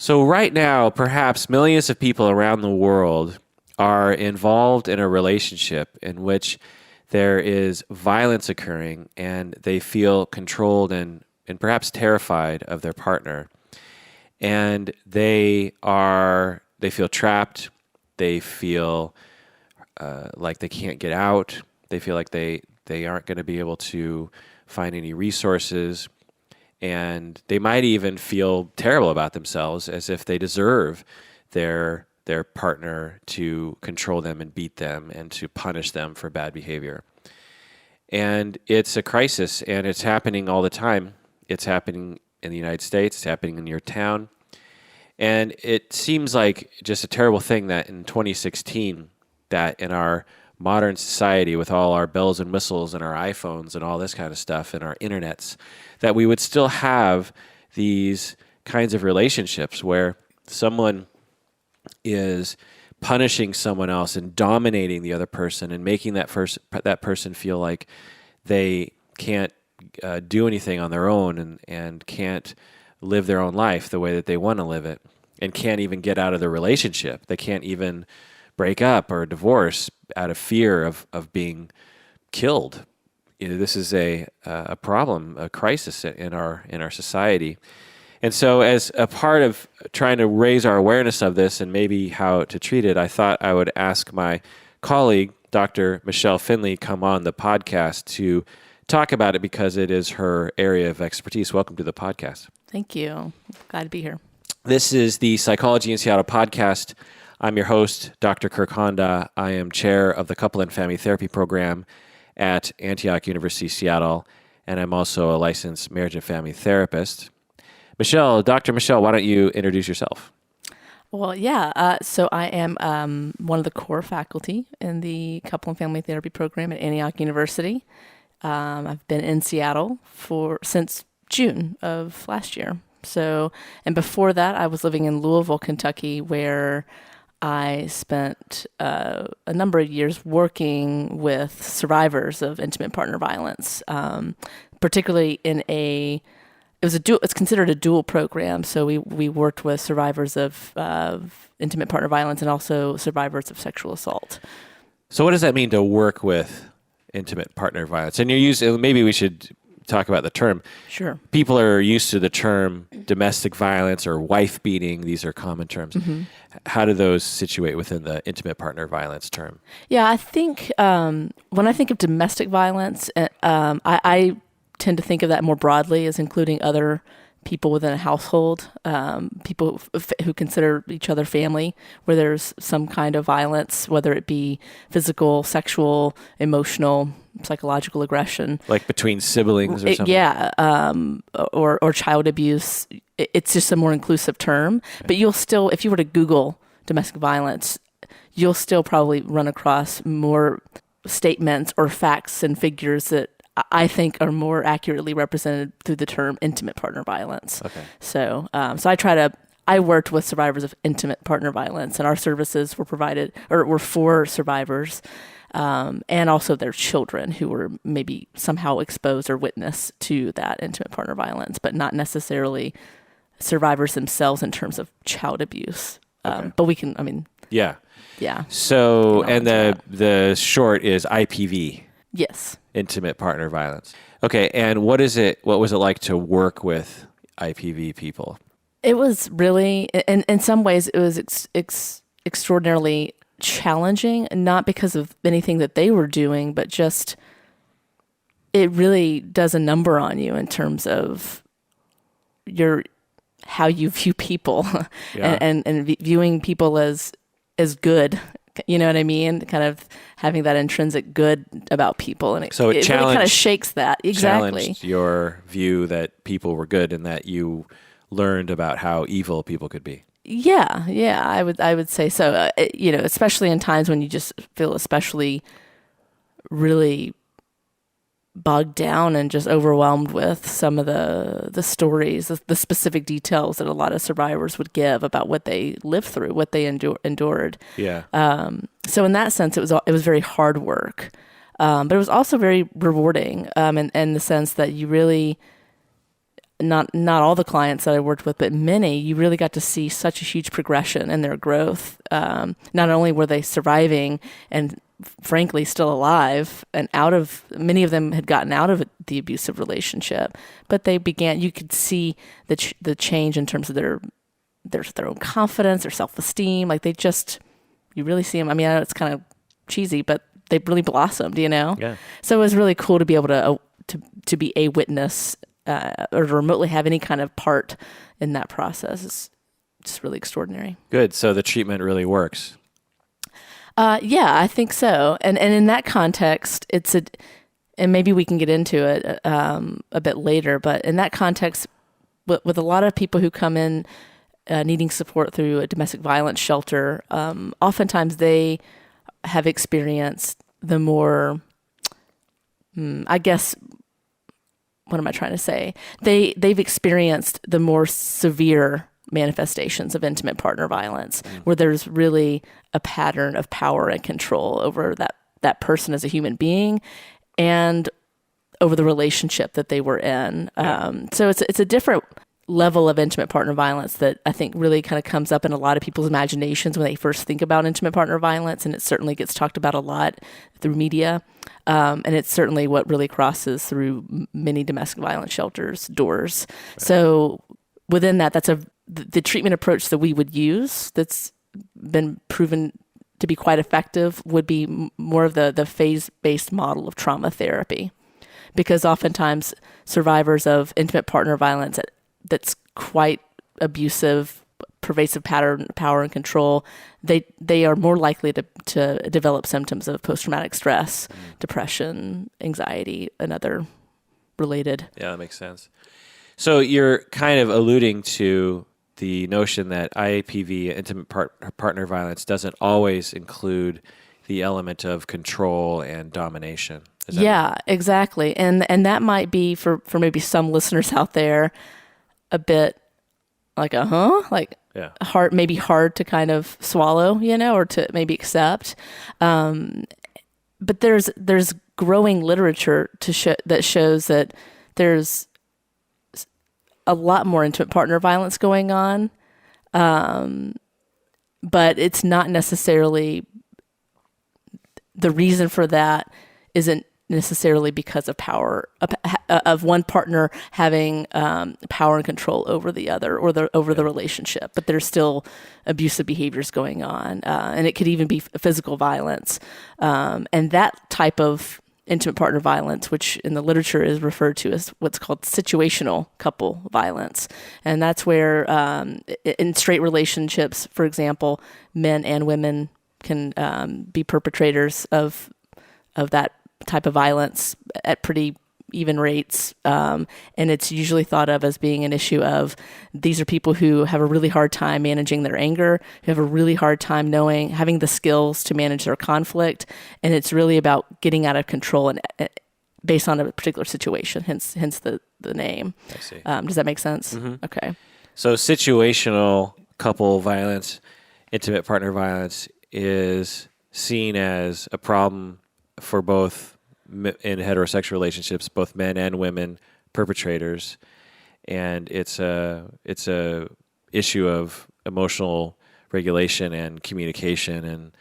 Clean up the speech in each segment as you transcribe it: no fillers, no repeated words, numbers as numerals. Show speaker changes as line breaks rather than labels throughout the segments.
So right now, perhaps millions of people around the world are involved in a relationship in which there is violence occurring and they feel controlled and perhaps terrified of their partner. And they feel trapped. They feel like they can't get out. They feel like they aren't going to be able to find any resources. And they might even feel terrible about themselves, as if they deserve their partner to control them and beat them and to punish them for bad behavior. And it's a crisis, and it's happening all the time. It's happening in the United States. It's happening in your town. And it seems like just a terrible thing that in 2016, that in our modern society with all our bells and whistles and our iPhones and all this kind of stuff and our internets, that we would still have these kinds of relationships where someone is punishing someone else and dominating the other person and making that person feel like they can't do anything on their own and can't live their own life the way that they want to live it, and can't even get out of the relationship. They can't even break up or divorce out of fear of being killed. This is a problem, a crisis in our society. And so as a part of trying to raise our awareness of this and maybe how to treat it, I thought I would ask my colleague, Dr. Michelle Finley, come on the podcast to talk about it because it is her area of expertise. Welcome to the podcast.
Thank you. Glad to be here.
This is the Psychology in Seattle podcast. I'm your host, Dr. Kirk Honda. I am chair of the Couple and Family Therapy Program at Antioch University, Seattle, and I'm also a licensed marriage and family therapist. Dr. Michelle, why don't you introduce yourself?
Well, yeah. So I am one of the core faculty in the Couple and Family Therapy Program at Antioch University. I've been in Seattle since June of last year. And before that, I was living in Louisville, Kentucky, where I spent a number of years working with survivors of intimate partner violence, particularly it's considered a dual program. So we worked with survivors of intimate partner violence and also survivors of sexual assault.
So what does that mean to work with intimate partner violence? And maybe we should talk about the term.
Sure.
People are used to the term domestic violence or wife beating. These are common terms. Mm-hmm. How do those situate within the intimate partner violence term?
Yeah, I think when I think of domestic violence, I tend to think of that more broadly as including other people within a household, people who consider each other family, where there's some kind of violence, whether it be physical, sexual, emotional, psychological aggression.
Like between siblings or something?
Yeah, or child abuse. It's just a more inclusive term. Okay. But you'll still, if you were to Google domestic violence, you'll still probably run across more statements or facts and figures that I think are more accurately represented through the term intimate partner violence. Okay. So I worked with survivors of intimate partner violence, and our services were for survivors, and also their children who were maybe somehow exposed or witness to that intimate partner violence, but not necessarily survivors themselves in terms of child abuse. Okay. But we can,
Yeah.
Yeah.
So, and the short is IPV.
Yes.
Intimate partner violence. Okay, and what was it like to work with IPV people?
It was really, in some ways, it was extraordinarily challenging, not because of anything that they were doing, but just it really does a number on you in terms of how you view people. Yeah. and viewing people as good. You know what I mean? Kind of having that intrinsic good about people. And it really kind of shakes that. Exactly.
Challenged your view that people were good and that you learned about how evil people could be.
Yeah. I would say so. Especially in times when you just feel especially really bogged down and just overwhelmed with some of the stories, the specific details that a lot of survivors would give about what they lived through, what they endured.
Yeah.
So in that sense, it was very hard work, but it was also very rewarding in the sense that you really not all the clients that I worked with, but many, you really got to see such a huge progression in their growth. Not only were they surviving and frankly still alive, and many of them had gotten out of the abusive relationship, but you could see the change in terms of their own confidence, their self-esteem. Like you really see them. I mean, I know it's kind of cheesy, but they really blossomed,
Yeah.
So it was really cool to be able to be a witness or to remotely have any kind of part in that process. It's just really extraordinary.
Good. So the treatment really works.
Yeah, I think so. And in that context, and maybe we can get into it a bit later, but in that context, with a lot of people who come in needing support through a domestic violence shelter, oftentimes they have experienced the more, I guess, what am I trying to say? They've experienced the more severe manifestations of intimate partner violence, where there's really a pattern of power and control over that person as a human being and over the relationship that they were in. So it's a different level of intimate partner violence that I think really kind of comes up in a lot of people's imaginations when they first think about intimate partner violence, and it certainly gets talked about a lot through media, and it's certainly what really crosses through many domestic violence shelters' doors. Right. So within that, that's the treatment approach that we would use that's been proven to be quite effective would be more of the phase-based model of trauma therapy, because oftentimes survivors of intimate partner violence that's quite abusive, pervasive pattern, power and control, they are more likely to develop symptoms of post-traumatic stress, depression, anxiety, and other related.
Yeah, that makes sense. So you're kind of alluding to the notion that IAPV, intimate partner violence, doesn't always include the element of control and domination.
Yeah, exactly. And that might be for maybe some listeners out there a bit like hard to kind of swallow, or to maybe accept. But there's growing literature that shows that there's a lot more intimate partner violence going on, but it's not necessarily, the reason for that isn't necessarily because of power of one partner having power and control over the other or the relationship, but there's still abusive behaviors going on, and it could even be physical violence, and that type of intimate partner violence, which in the literature is referred to as what's called situational couple violence. And that's where in straight relationships, for example, men and women can be perpetrators of that type of violence at pretty even rates. And it's usually thought of as being an issue of, these are people who have a really hard time managing their anger, who have a really hard time having the skills to manage their conflict. And it's really about getting out of control and based on a particular situation, hence the name.
I see.
Does that make sense?
Mm-hmm.
Okay.
So situational couple violence, intimate partner violence is seen as a problem for both in heterosexual relationships, both men and women perpetrators, and it's a issue of emotional regulation and communication, and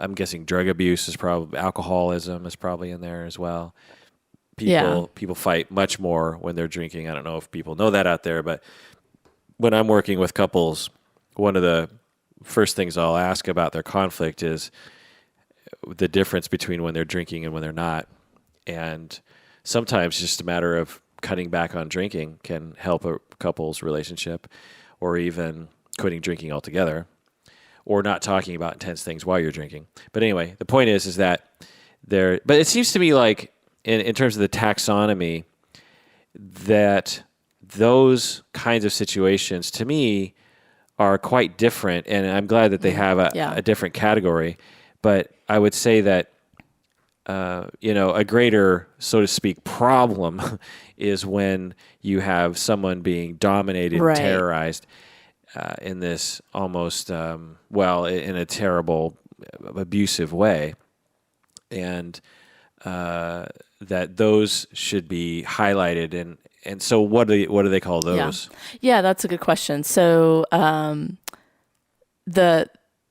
I'm guessing drug abuse is probably, alcoholism is probably in there as well. People fight much more when they're drinking. I don't know if people know that out there, but when I'm working with couples, one of the first things I'll ask about their conflict is the difference between when they're drinking and when they're not. And sometimes just a matter of cutting back on drinking can help a couple's relationship, or even quitting drinking altogether, or not talking about intense things while you're drinking. But anyway, the point is that but it seems to me like in terms of the taxonomy, that those kinds of situations to me are quite different. And I'm glad that they have a different category. But I would say that, a greater, so to speak, problem is when you have someone being dominated and terrorized in this almost, in a terrible, abusive way. And that those should be highlighted and so what do they call those?
Yeah, that's a good question. So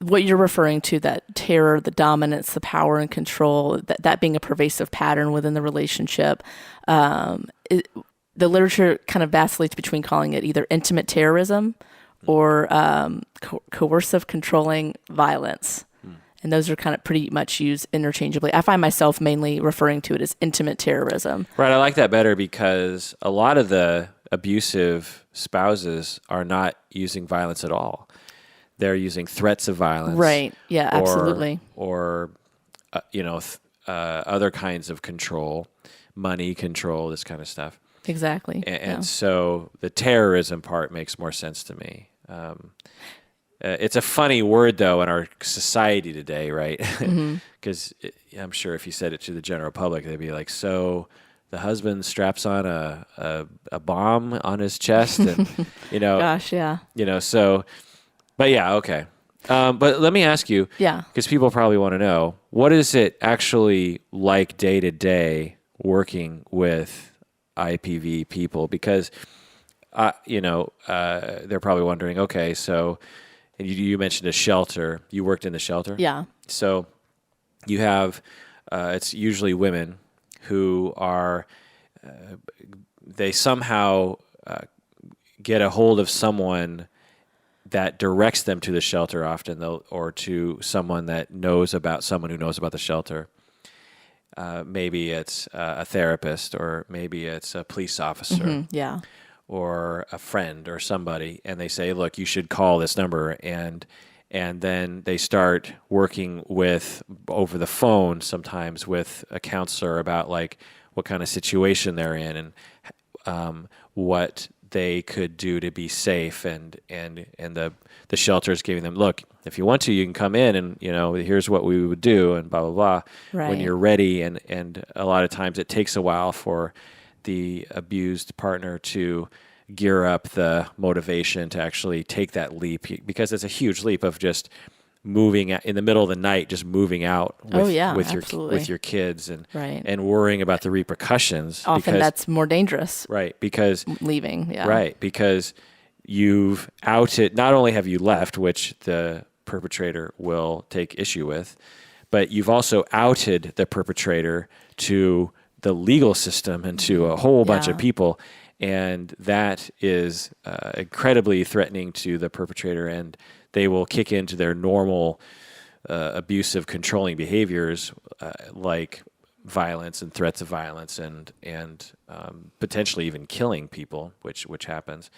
what you're referring to, that terror, the dominance, the power and control, that being a pervasive pattern within the relationship, the literature kind of vacillates between calling it either intimate terrorism or coercive controlling violence. And those are kind of pretty much used interchangeably. I find myself mainly referring to it as intimate terrorism.
Right. I like that better because a lot of the abusive spouses are not using violence at all. They're using threats of violence.
Right. Yeah, absolutely.
Or other kinds of control, money control, this kind of stuff.
Exactly.
And so the terrorism part makes more sense to me. It's a funny word, though, in our society today, right? Because I'm sure if you said it to the general public, they'd be like, so the husband straps on a bomb on his chest and,
Gosh, yeah.
So, but yeah, okay. But let me ask you, because people probably want to know, what is it actually like day to day working with IPV people? Because, they're probably wondering, okay, so... And you mentioned a shelter. You worked in the shelter?
Yeah.
So you have, it's usually women who are, they somehow get a hold of someone that directs them to the shelter often, or to someone that knows about someone who knows about the shelter. Maybe it's a therapist, or maybe it's a police officer.
Yeah.
Or a friend or somebody, and they say, look, you should call this number, and then they start working with, over the phone sometimes, with a counselor about like what kind of situation they're in and what they could do to be safe, and the shelter is giving them, look, if you want to, you can come in, and here's what we would do, and blah blah blah, when you're ready, and a lot of times it takes a while for the abused partner to gear up the motivation to actually take that leap, because it's a huge leap of just moving in the middle of the night, just moving out with your kids and worrying about the repercussions.
Often that's more dangerous.
Right. Because
leaving. Yeah.
Right. Because you've outed, not only have you left, which the perpetrator will take issue with, but you've also outed the perpetrator to the legal system and to a whole bunch of people. And that is incredibly threatening to the perpetrator, and they will kick into their normal abusive, controlling behaviors like violence and threats of violence, and potentially even killing people, which happens.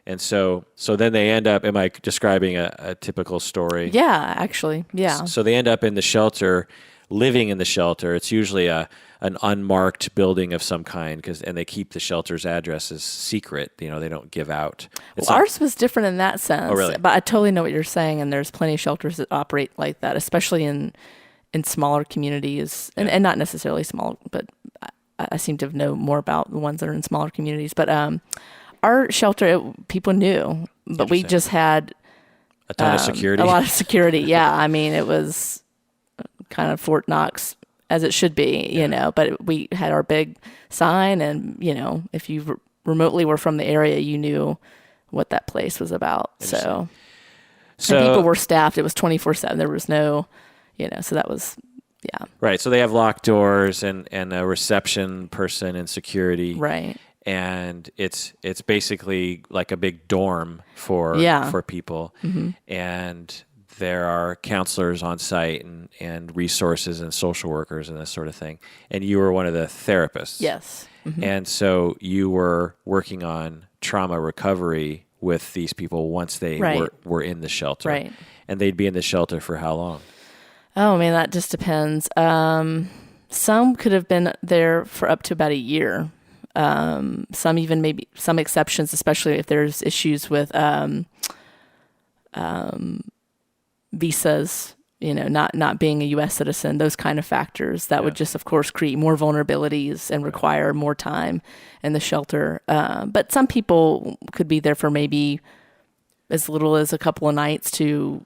And so then they end up, am I describing a typical story?
Yeah, actually, yeah.
So they end up in the shelter, living in the shelter. It's usually an unmarked building of some kind, and they keep the shelter's addresses secret. They don't give out.
Ours was different in that sense.
Oh, really?
But I totally know what you're saying, and there's plenty of shelters that operate like that, especially in smaller communities, and not necessarily small, but I seem to know more about the ones that are in smaller communities. But our shelter, people knew, but we just had
a ton of security.
A lot of security, yeah. I mean, it was kind of Fort Knox, as it should be, but we had our big sign, and, if you remotely were from the area, you knew what that place was about. So and people were staffed. It was 24/7. There was no, so that was, yeah. Right.
So they have locked doors and a reception person and security.
Right.
And it's basically like a big dorm for people. Mm-hmm. And there are counselors on site and resources and social workers and this sort of thing. And you were one of the therapists.
Yes. Mm-hmm.
And so you were working on trauma recovery with these people once they were in the shelter.
Right.
And they'd be in the shelter for how long?
Oh, man, that just depends. Some could have been there for up to about a year. Some even maybe some exceptions, especially if there's issues with visas, not being a U.S. citizen, those kind of factors that would just, of course, create more vulnerabilities and require more time in the shelter. But some people could be there for maybe as little as a couple of nights to,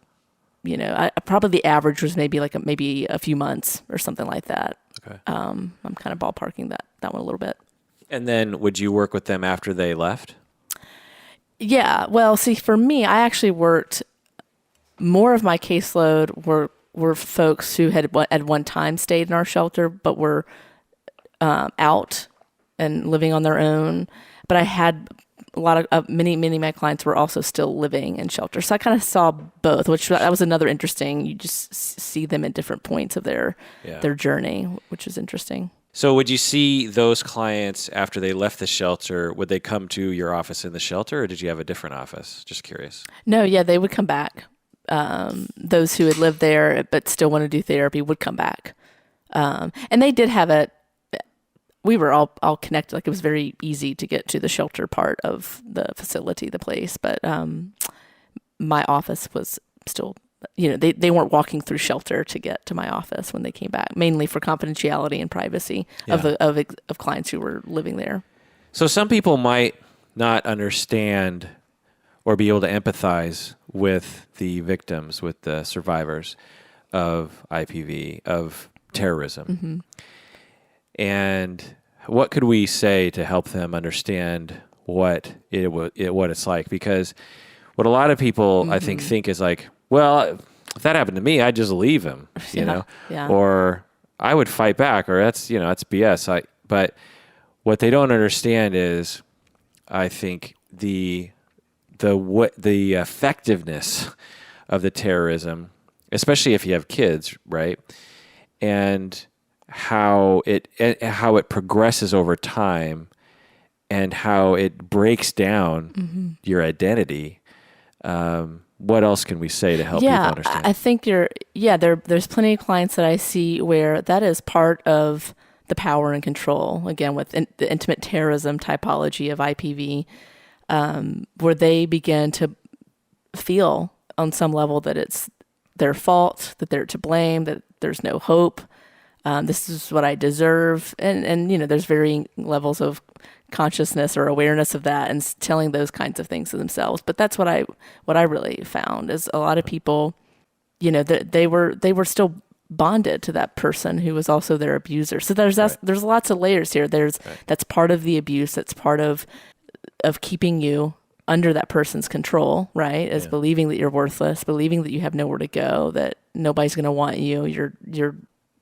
probably the average was maybe a few months or something like that.
Okay.
I'm kind of ballparking that one a little bit.
And then would you work with them after they left?
Yeah. Well, see, for me, I actually worked more of my caseload were folks who had at one time stayed in our shelter, but were out and living on their own. But I had a lot of many of my clients were also still living in shelter, so I kind of saw both, which that was another interesting. You just see them at different points of their journey, which is interesting.
So would you see those clients after they left the shelter? Would they come to your office in the shelter, or did you have a different office? Just curious.
No, yeah, they would come back. Those who had lived there but still want to do therapy would come back. And they did have we were all connected. Like, it was very easy to get to the shelter part of the facility, the place. But my office was still, they weren't walking through shelter to get to my office when they came back, mainly for confidentiality and privacy of clients who were living there.
So some people might not understand or be able to empathize with the victims, with the survivors of IPV, of terrorism.
Mm-hmm.
And what could we say to help them understand what it's like? Because what a lot of people, I think is like, well, if that happened to me, I'd just leave him, or I would fight back, or that's BS. But what they don't understand is, I think, the effectiveness of the terrorism, especially if you have kids, right? And how it progresses over time, and how it breaks down your identity. What else can we say to help people understand?
I think there's plenty of clients that I see where that is part of the power and control, again, with the intimate terrorism typology of IPV, where they begin to feel on some level that it's their fault, that they're to blame, that there's no hope. This is what I deserve. And there's varying levels of consciousness or awareness of that, and telling those kinds of things to themselves. But that's what I really found is a lot of people, they were still bonded to that person who was also their abuser. So there's lots of layers here. That's part of the abuse. That's part of keeping you under that person's control, right? Is believing that you're worthless, believing that you have nowhere to go, that nobody's going to want you. You're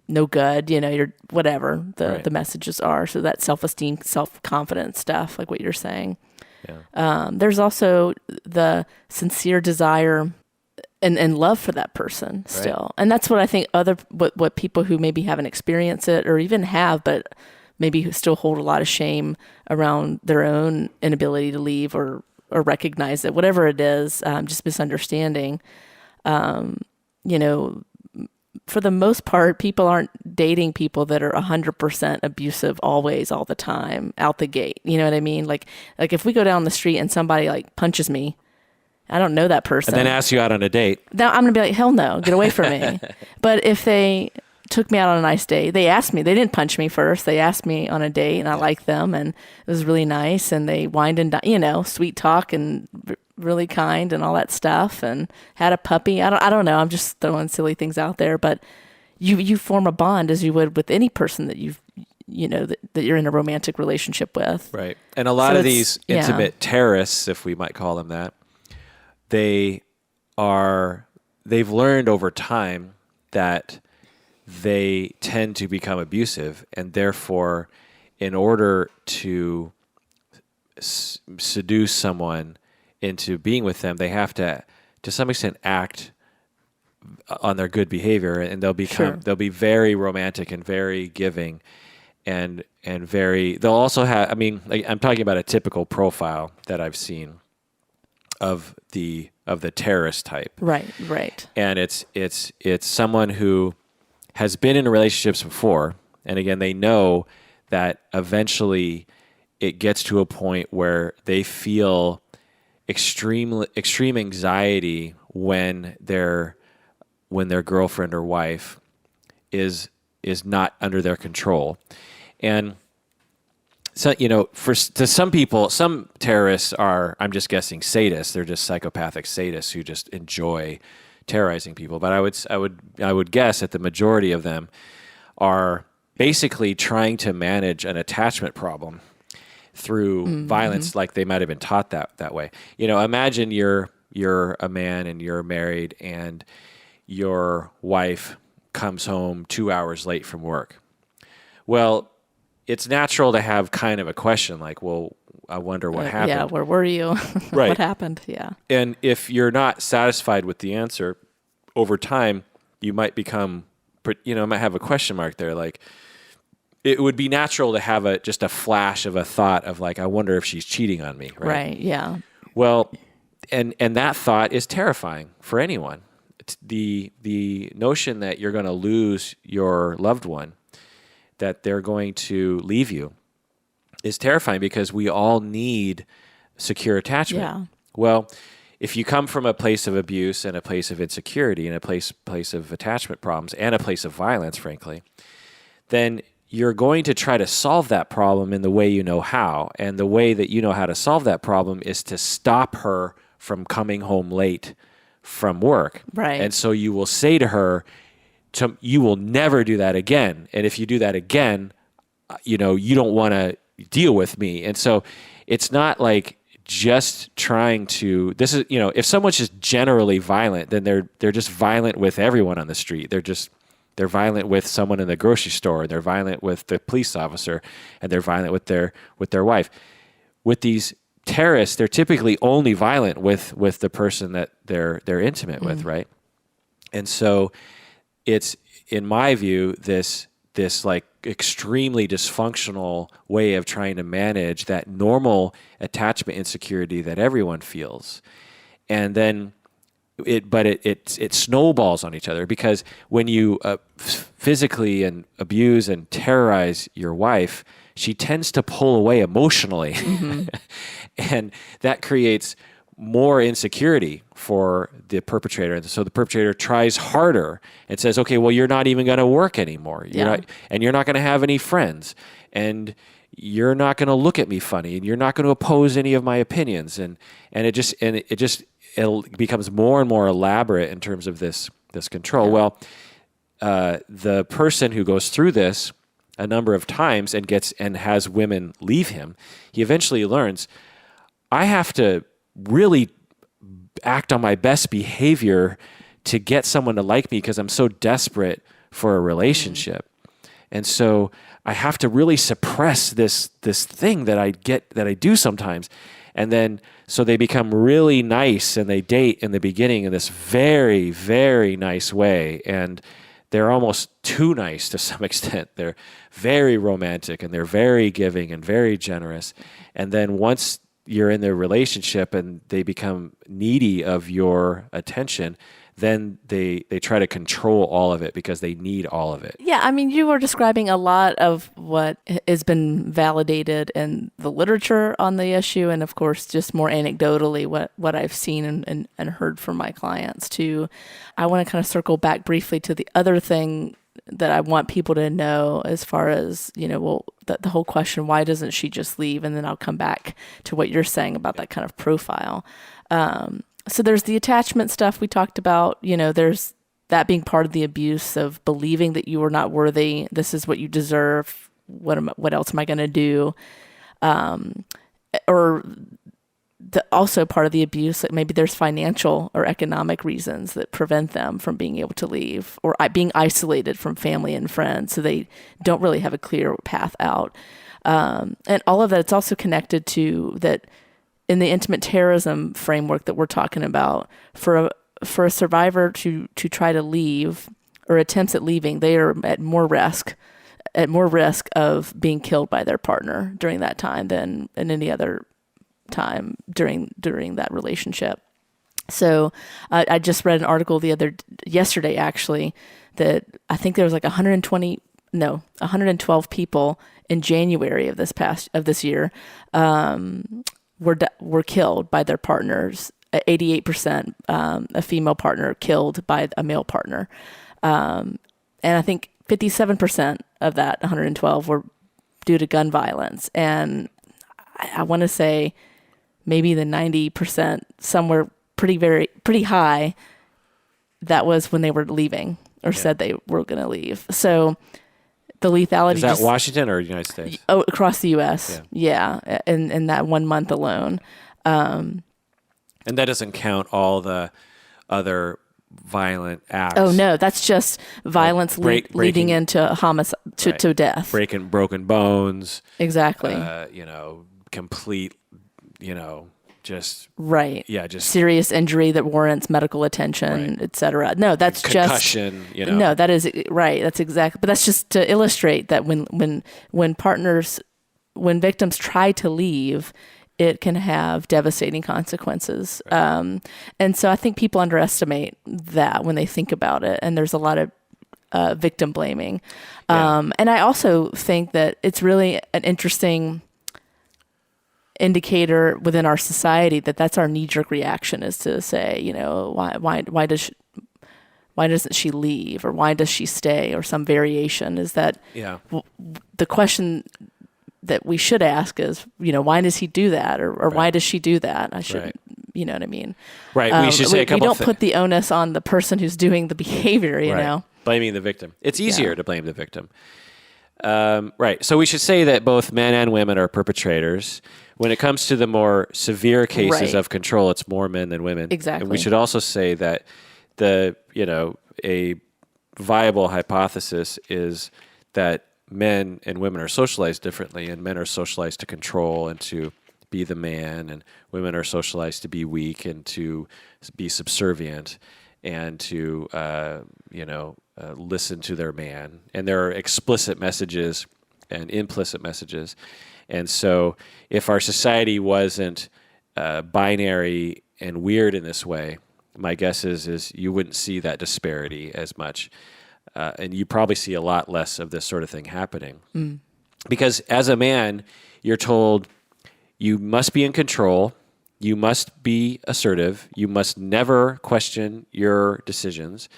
no good, you're whatever the messages are. So that self-esteem, self-confidence stuff, like what you're saying. Yeah. There's also the sincere desire and love for that person still. And that's what I think what people who maybe haven't experienced it, or even have, but maybe who still hold a lot of shame around their own inability to leave or recognize it, whatever it is, just misunderstanding. For the most part, people aren't dating people that are 100% abusive always, all the time, out the gate. You know what I mean? Like if we go down the street and somebody like punches me, I don't know that person.
And then asks you out on a date.
Now I'm going to be like, hell no, get away from me. But if they took me out on a nice date, they asked me, they didn't punch me first. They asked me on a date, and I liked them, and it was really nice. And they wined and dined, sweet talk and really kind and all that stuff, and had a puppy. I don't know. I'm just throwing silly things out there, but you form a bond as you would with any person that that you're in a romantic relationship with. Right.
And a lot of these intimate terrorists, if we might call them that, they've learned over time that they tend to become abusive, and therefore, in order to seduce someone into being with them, they have to some extent, act on their good behavior, and they'll be very romantic and very giving, and they'll also have. I mean, I'm talking about a typical profile that I've seen of the terrorist type.
Right.
And it's someone who has been in relationships before, and again, they know that eventually it gets to a point where they feel extreme anxiety when their girlfriend or wife is not under their control. And so, to some people, some terrorists are, I'm just guessing, sadists. They're just psychopathic sadists who just enjoy terrorizing people. But I would guess that the majority of them are basically trying to manage an attachment problem. through violence, like they might have been taught that way. Imagine you're a man and you're married, and your wife comes home 2 hours late from work. Well, it's natural to have kind of a question like, well, I wonder what happened.
Yeah, where were you?
Right.
What happened? Yeah.
And if you're not satisfied with the answer, over time, you might might have a question mark there. Like, it would be natural to have just a flash of a thought of like, I wonder if she's cheating on me.
Right. Yeah.
Well, and that thought is terrifying for anyone. It's the notion that you're going to lose your loved one, that they're going to leave you, is terrifying because we all need secure attachment.
Yeah.
Well, if you come from a place of abuse and a place of insecurity and a place of attachment problems and a place of violence, frankly, then you're going to try to solve that problem in the way you know how. And the way that you know how to solve that problem is to stop her from coming home late from work.
Right.
And so you will say to her, you will never do that again. And if you do that again, you don't want to deal with me. And so it's not like just trying to, if someone's just generally violent, then they're just violent with everyone on the street. They're violent with someone in the grocery store, they're violent with the police officer, and they're violent with their wife. With these terrorists, they're typically only violent with the person that they're intimate with, right? And so it's, in my view, this like extremely dysfunctional way of trying to manage that normal attachment insecurity that everyone feels. And then it snowballs on each other, because when you physically and abuse and terrorize your wife, she tends to pull away emotionally. And that creates more insecurity for the perpetrator. And so the perpetrator tries harder and says, okay, well, you're not even going to work anymore. You're not going to have any friends, and you're not going to look at me funny, and you're not going to oppose any of my opinions. And it becomes more and more elaborate in terms of this control.
Yeah.
Well, the person who goes through this a number of times and has women leave him, he eventually learns, I have to really act on my best behavior to get someone to like me because I'm so desperate for a relationship. And so I have to really suppress this thing that I do sometimes. And then, so they become really nice and they date in the beginning in this very, very nice way. And they're almost too nice to some extent. They're very romantic and they're very giving and very generous. And then once you're in their relationship and they become needy of your attention, then they try to control all of it because they need all of it.
Yeah, I mean, you were describing a lot of what has been validated in the literature on the issue, and of course, just more anecdotally, what I've seen and heard from my clients too. I want to kind of circle back briefly to the other thing that I want people to know as far as, the whole question, why doesn't she just leave? And then I'll come back to what you're saying about that kind of profile. So there's the attachment stuff we talked about, there's that being part of the abuse of believing that you are not worthy. This is what you deserve. What else am I going to do? Or also part of the abuse, that maybe there's financial or economic reasons that prevent them from being able to leave, or being isolated from family and friends. So they don't really have a clear path out. And all of that, it's also connected to that in the intimate terrorism framework that we're talking about, for a survivor to try to leave or attempts at leaving, they are at more risk of being killed by their partner during that time than in any other time during that relationship. So I just read an article yesterday actually, that I think there was like 112 people in January of this year were killed by their partners. 88% a female partner killed by a male partner, and I think 57% of that 112 were due to gun violence. And I want to say maybe the 90%, somewhere pretty high, that was when they were leaving or said they were going to leave. So the lethality.
Is that Washington or United States?
Oh, across the U.S. Yeah, in that 1 month alone.
And that doesn't count all the other violent acts.
Oh no, that's just violence leading into homicide to death.
Broken bones.
Exactly.
Complete. Just
right.
Yeah, just
serious injury that warrants medical attention, etc. No, that's
concussion.
No, that is right. That's exactly. But that's just to illustrate that when victims try to leave, it can have devastating consequences. Right. And so I think people underestimate that when they think about it. And there's a lot of victim blaming. And I also think that it's really an interesting indicator within our society that's our knee-jerk reaction, is to say, why doesn't she leave, or why does she stay, or some variation. Is that the question that we should ask is, why does he do that, or right. why does she do that? I should, you know what I mean? Right. We should say a couple. We don't put the onus on the person who's doing the behavior. You know,
blaming the victim. It's easier to blame the victim. Right. So we should say that both men and women are perpetrators. When it comes to the more severe cases of control, it's more men than women.
Exactly.
And we should also say that a viable hypothesis is that men and women are socialized differently, and men are socialized to control and to be the man, and women are socialized to be weak and to be subservient and to listen to their man. And there are explicit messages and implicit messages. And so if our society wasn't binary and weird in this way, my guess is you wouldn't see that disparity as much. And you probably see a lot less of this sort of thing happening. Mm. Because as a man, you're told you must be in control, you must be assertive, you must never question your decisions,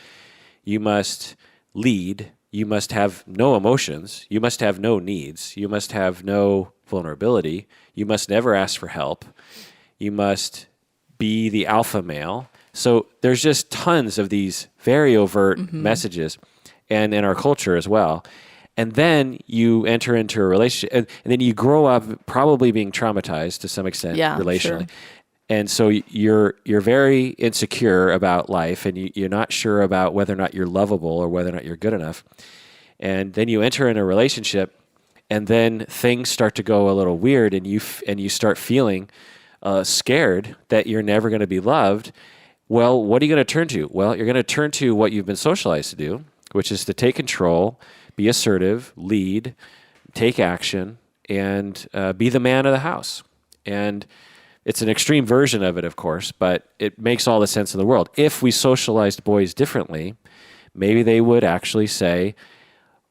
you must lead, you must have no emotions, you must have no needs, you must have no vulnerability, you must never ask for help, you must be the alpha male. So there's just tons of these very overt messages, and in our culture as well. And then you enter into a relationship, and then you grow up probably being traumatized to some extent relationally. Sure. And so you're very insecure about life, and you're not sure about whether or not you're lovable or whether or not you're good enough. And then you enter in a relationship, and then things start to go a little weird, and you start feeling scared that you're never going to be loved. Well, what are you going to turn to? Well, you're going to turn to what you've been socialized to do, which is to take control, be assertive, lead, take action, and be the man of the house. And it's an extreme version of it, of course, but it makes all the sense in the world. If we socialized boys differently, maybe they would actually say,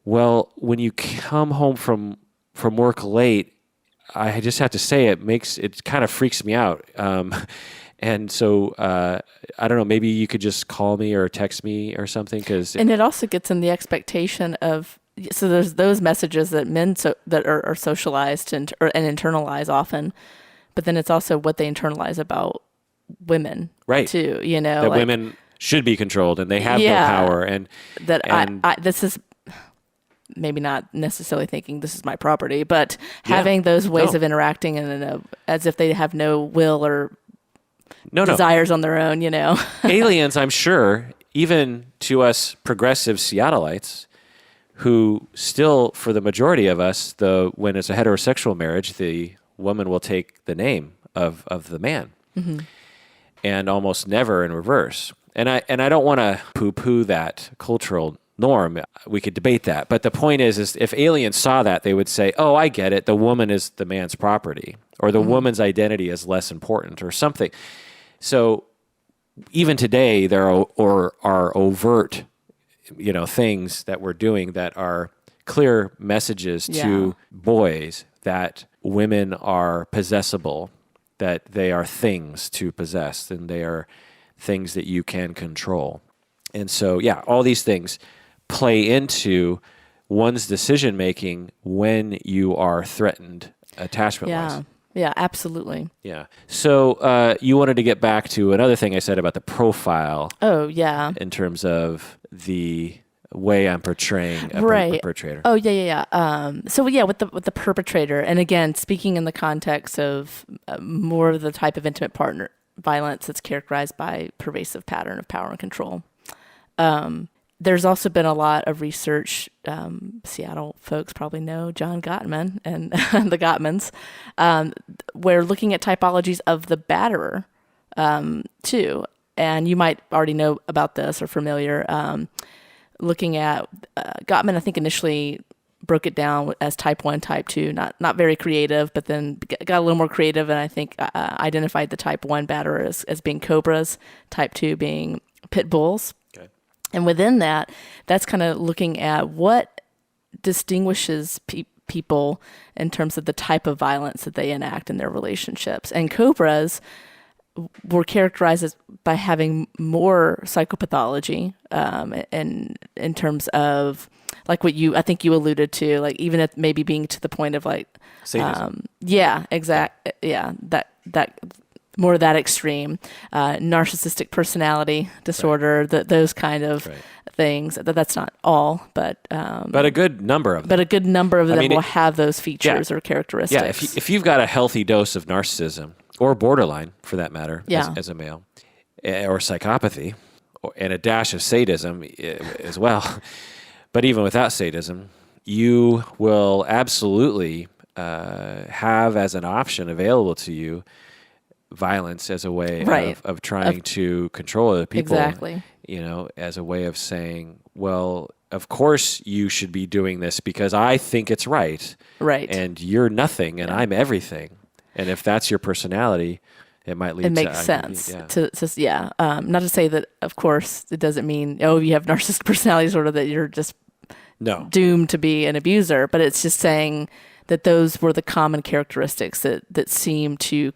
well, when you come home from work late, I just have to say it kind of freaks me out. And so, I don't know, maybe you could just call me or text me or something.
And it also gets in the expectation of, so there's those messages that men that are socialized and internalize often, but then it's also what they internalize about women,
right?
Too,
that women should be controlled and they have no power, and
this is maybe not necessarily thinking this is my property, but having those ways of interacting as if they have no will or desires on their own,
Aliens, I'm sure, even to us progressive Seattleites, who still, for the majority of us, when it's a heterosexual marriage, the woman will take the name of the man, and almost never in reverse. And I don't want to poo-poo that cultural norm. We could debate that, but the point is if aliens saw that, they would say, "Oh, I get it. The woman is the man's property, or the woman's identity is less important, or something." So even today, there are overt, things that we're doing that are clear messages to boys that women are possessible, that they are things to possess, and they are things that you can control. And so, all these things play into one's decision making when you are threatened attachment-wise.
Yeah, absolutely.
Yeah. So you wanted to get back to another thing I said about the profile.
Oh, yeah.
In terms of the way I'm portraying a
Right.
perpetrator.
Oh yeah. So yeah, with the perpetrator, and again, speaking in the context of more of the type of intimate partner violence that's characterized by pervasive pattern of power and control. There's also been a lot of research. Seattle folks probably know John Gottman and the Gottmans, where looking at typologies of the batterer too. And you might already know about this or familiar. Looking at Gottman, I think initially broke it down as type 1, type 2, not very creative, but then got a little more creative, and I think identified the type 1 batterer as being Cobras, type 2 being Pitbulls. Okay. And within that, that's kind of looking at what distinguishes people in terms of the type of violence that they enact in their relationships. And Cobras were characterized by having more psychopathology, and in terms of like what I think you alluded to, like even at maybe being to the point of like
sadism.
That more of that extreme, narcissistic personality disorder, those kind of things. That's not all, but
a good number of them.
But a good number of them will have those features or characteristics.
Yeah, if you've got a healthy dose of narcissism, or borderline for that matter, as a male, or psychopathy, and a dash of sadism as well. But even without sadism, you will absolutely have as an option available to you violence as a way of trying to control other people.
Exactly.
As a way of saying, well, of course you should be doing this because I think it's right. Right. And you're nothing and I'm everything. And if that's your personality, it might lead to... It
makes sense. Not to say that, of course, it doesn't mean, you have narcissistic personality disorder, that you're just doomed to be an abuser. But it's just saying that those were the common characteristics that seem to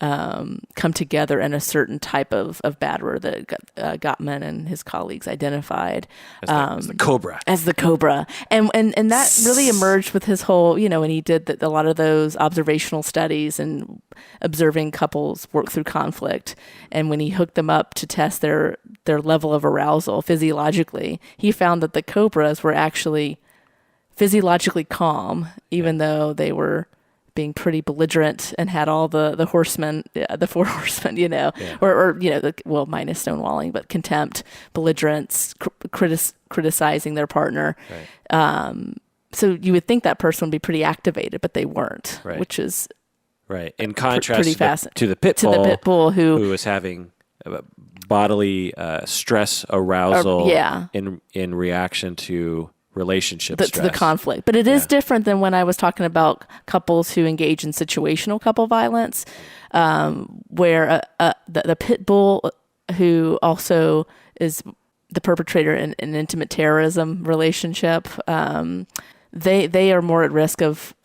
come together in a certain type of batterer that Gottman and his colleagues identified
as the Cobra.
As the Cobra, and that really emerged with his whole, when he did a lot of those observational studies and observing couples work through conflict, and when he hooked them up to test their level of arousal physiologically, he found that the Cobras were actually physiologically calm, even though they were being pretty belligerent and had all the horsemen, the 4 horsemen, or minus stonewalling, but contempt, belligerence, criticizing their partner. Right. So you would think that person would be pretty activated, but they weren't, which is
in contrast to the Pitbull, who was having bodily stress arousal in reaction to relationship stress.
To the conflict. But it is different than when I was talking about couples who engage in situational couple violence, where the pit bull, who also is the perpetrator in an intimate terrorism relationship, they are more at risk of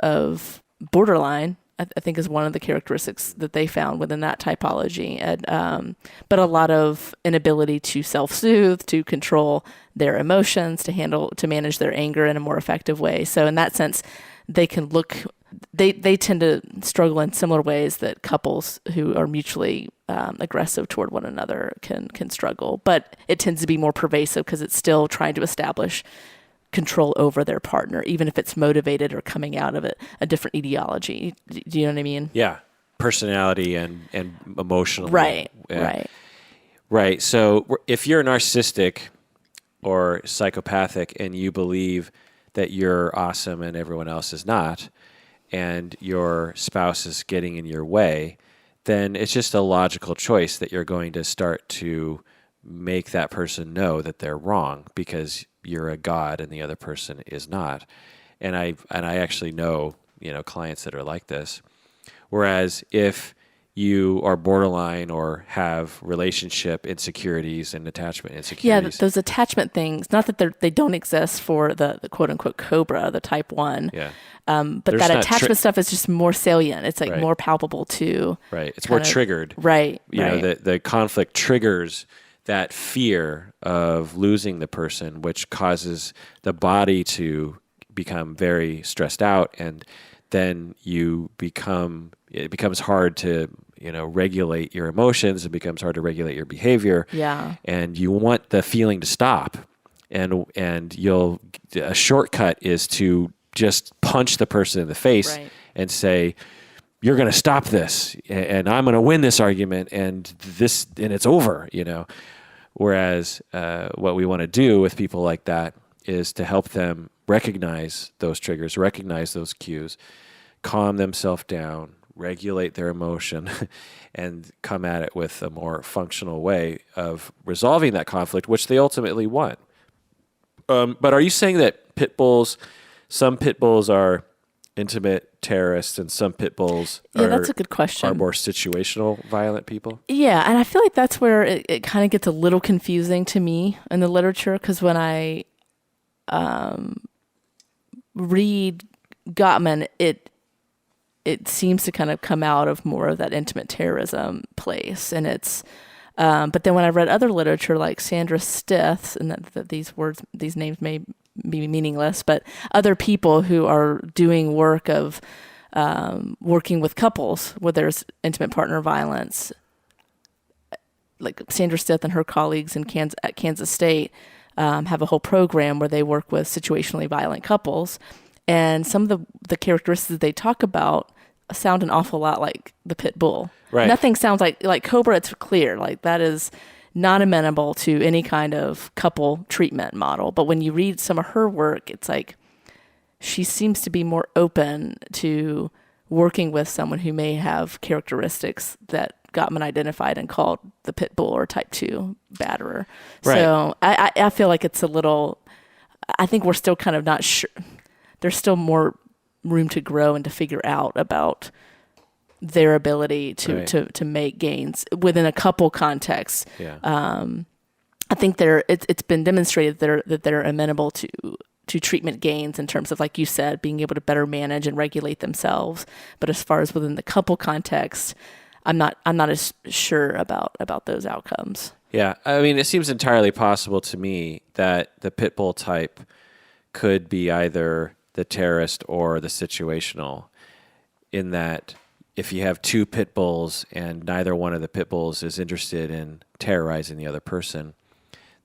borderline, I think is one of the characteristics that they found within that typology. And, but a lot of inability to self-soothe, to control their emotions, to manage their anger in a more effective way. So in that sense, they can they tend to struggle in similar ways that couples who are mutually aggressive toward one another can struggle. But it tends to be more pervasive because it's still trying to establish control over their partner, even if it's motivated or coming out of it a different ideology. Do you know what I mean?
Yeah, personality and emotional.
Right.
So if you're narcissistic or psychopathic and you believe that you're awesome and everyone else is not, and your spouse is getting in your way, then it's just a logical choice that you're going to start to make that person know that they're wrong because you're a god and the other person is not. And I actually know, clients that are like this. Whereas if you are borderline or have relationship insecurities and attachment insecurities.
Yeah, those attachment things, not that they don't exist for the quote unquote Cobra, the type 1.
Yeah.
But there's that attachment stuff is just more salient. It's like more palpable too.
Right. It's more triggered.
Right.
The conflict triggers that fear of losing the person, which causes the body to become very stressed out, and then it becomes hard to regulate your emotions. It becomes hard to regulate your behavior.
Yeah.
And you want the feeling to stop. and a shortcut is to just punch the person in the face
Right.
and say, you're going to stop this, and I'm going to win this argument, and it's over, Whereas what we want to do with people like that is to help them recognize those triggers, recognize those cues, calm themselves down, regulate their emotion, and come at it with a more functional way of resolving that conflict, which they ultimately want. But are you saying that some pit bulls are intimate terrorists and some pit bulls
that's a good question.
Are more situational violent people?
Yeah, and I feel like that's where it kind of gets a little confusing to me in the literature, because when I read Gottman, it seems to kind of come out of more of that intimate terrorism place, and it's. But then when I read other literature like Sandra Stith, and that these names may be meaningless, but other people who are doing work of working with couples where there's intimate partner violence, like Sandra Stith and her colleagues at Kansas State have a whole program where they work with situationally violent couples, and some of the characteristics they talk about sound an awful lot like the pit bull.
Right.
Nothing sounds like Cobra. It's clear, like that is not amenable to any kind of couple treatment model. But when you read some of her work, it's like she seems to be more open to working with someone who may have characteristics that Gottman identified and called the pit bull or type 2 batterer.
Right.
So I feel like it's a little, I think we're still kind of not sure. There's still more room to grow and to figure out about their ability to make gains within a couple context.
Yeah.
I think it's been demonstrated that they're amenable to treatment gains in terms of, like you said, being able to better manage and regulate themselves. But as far as within the couple context, I'm not as sure about those outcomes.
Yeah. I mean, it seems entirely possible to me that the pit bull type could be either the terrorist or the situational, in that if you have two pit bulls and neither one of the pit bulls is interested in terrorizing the other person,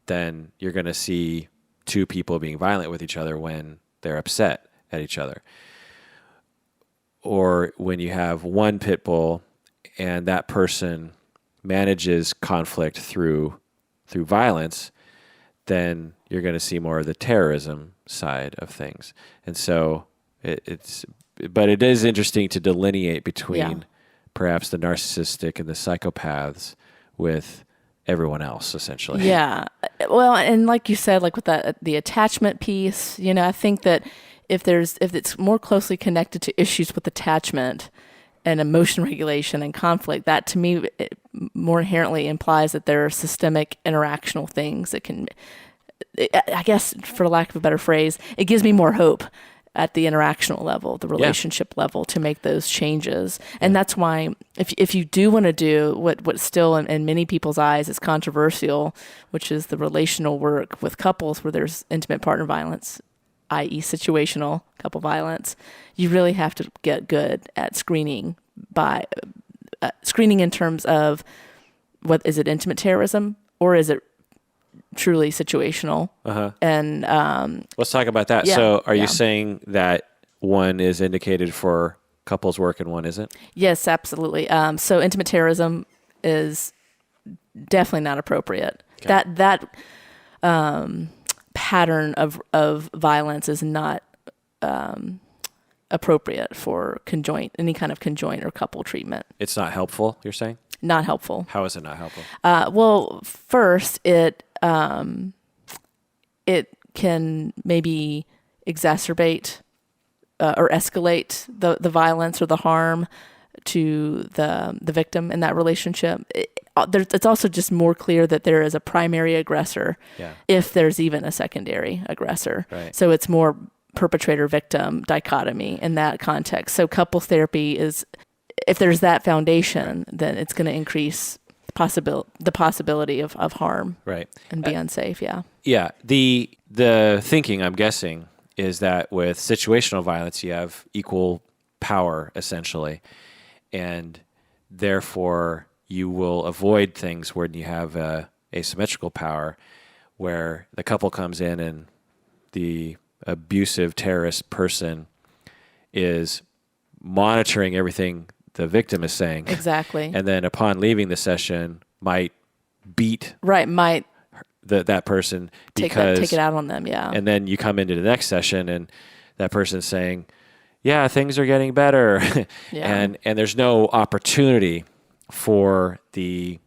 then you're going to see two people being violent with each other when they're upset at each other. Or when you have one pit bull and that person manages conflict through violence, then you're going to see more of the terrorism side of things. And so but it is interesting to delineate between perhaps the narcissistic and the psychopaths with everyone else, essentially.
Yeah. Well, and like you said, like with the attachment piece, I think that if it's more closely connected to issues with attachment and emotion regulation and conflict, that to me more inherently implies that there are systemic interactional things that can, I guess, for lack of a better phrase, it gives me more hope at the interactional level, the relationship level, to make those changes. And that's why if you do want to do what still in many people's eyes is controversial, which is the relational work with couples where there's intimate partner violence, i.e. situational couple violence, you really have to get good at screening in terms of what is it, intimate terrorism, or is it truly situational? And
let's talk about that. So are you saying that one is indicated for couples work and one isn't?
Yes, absolutely. So intimate terrorism is definitely not appropriate. Okay. That pattern of violence is not appropriate for any kind of conjoint or couple treatment.
It's not helpful, you're saying?
Not helpful.
How is it not helpful?
Well, first, it can maybe exacerbate or escalate the violence or the harm to the victim in that relationship. It's also just more clear that there is a primary aggressor if there's even a secondary aggressor.
Right.
So it's more perpetrator-victim dichotomy in that context. So couples therapy is, if there's that foundation, then it's going to increase the possibility of harm,
right,
and be unsafe.
Yeah. The thinking, I'm guessing, is that with situational violence, you have equal power essentially, and therefore you will avoid things when you have asymmetrical power. where the couple comes in and the abusive terrorist person is monitoring everything the victim is saying.
Exactly.
And then upon leaving the session might beat
might
that person
take
because
it out on them. Yeah.
And then you come into the next session and that person's saying, yeah, things are getting better.
Yeah.
And there's no opportunity for the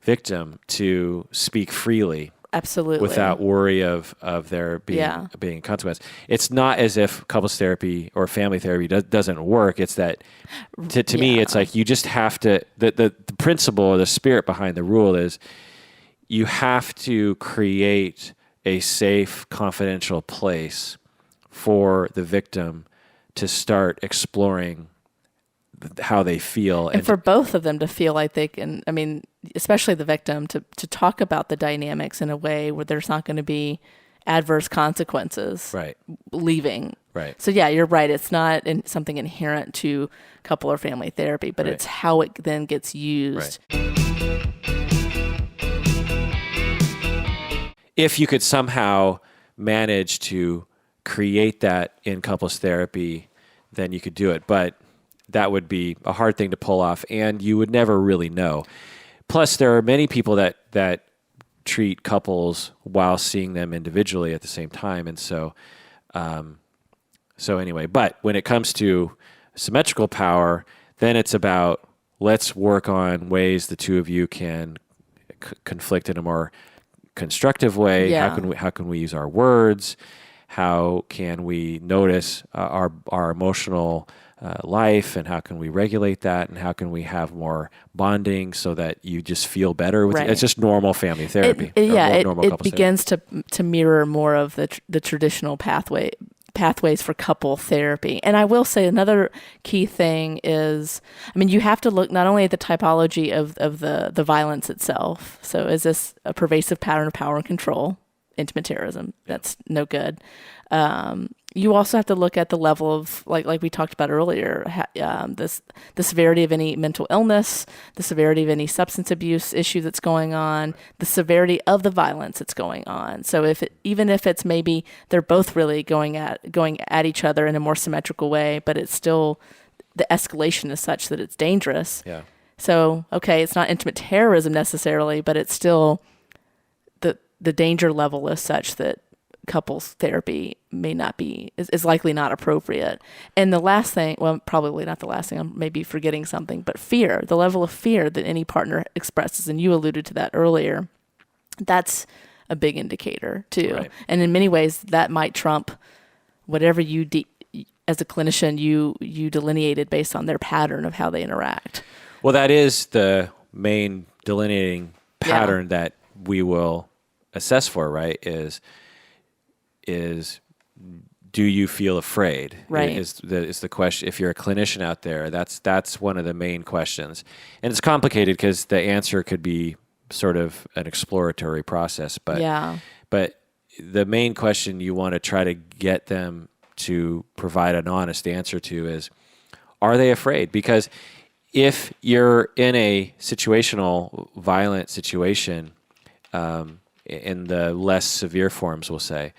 victim to speak freely.
Absolutely.
Without worry of there being a consequence. It's not as if couples therapy or family therapy doesn't work. It's that to me, it's like you just have to, the principle or the spirit behind the rule is you have to create a safe, confidential place for the victim to start exploring how they feel.
And for both of them to feel like they can, I mean, especially the victim, to talk about the dynamics in a way where there's not going to be adverse consequences leaving.
Right.
So yeah, you're right. It's not something inherent to couple or family therapy, but it's how it then gets used.
Right. If you could somehow manage to create that in couples therapy, then you could do it. But that would be a hard thing to pull off, and you would never really know. Plus, there are many people that treat couples while seeing them individually at the same time, and so anyway. But when it comes to symmetrical power, then it's about let's work on ways the two of you can conflict in a more constructive way.
Yeah.
How can we use our words? How can we notice our emotional life, and how can we regulate that, and how can we have more bonding so that you just feel better with it? It's just normal family therapy.
It begins to mirror more of the traditional pathways for couple therapy. And I will say another key thing is, I mean, you have to look not only at the typology of the violence itself. So is this a pervasive pattern of power and control? Intimate terrorism, that's no good. You also have to look at the level of, like we talked about earlier, the severity of any mental illness, the severity of any substance abuse issue that's going on, the severity of the violence that's going on. So even if it's maybe they're both really going at each other in a more symmetrical way, but it's still, the escalation is such that it's dangerous. Yeah. So, okay, it's not intimate terrorism necessarily, but it's still the danger level is such that couples therapy is likely not appropriate. And the last thing, well, probably not the last thing, I'm maybe forgetting something, but fear, the level of fear that any partner expresses, and you alluded to that earlier, that's a big indicator too. Right. And in many ways that might trump whatever you as a clinician you delineated based on their pattern of how they interact.
Well, that is the main delineating pattern that we will assess for, right? Is do you feel afraid?
Right.
Is the question. If you're a clinician out there, that's one of the main questions. And it's complicated because the answer could be sort of an exploratory process. But the main question you want to try to get them to provide an honest answer to is, are they afraid? Because if you're in a situational violent situation, in the less severe forms, we'll say,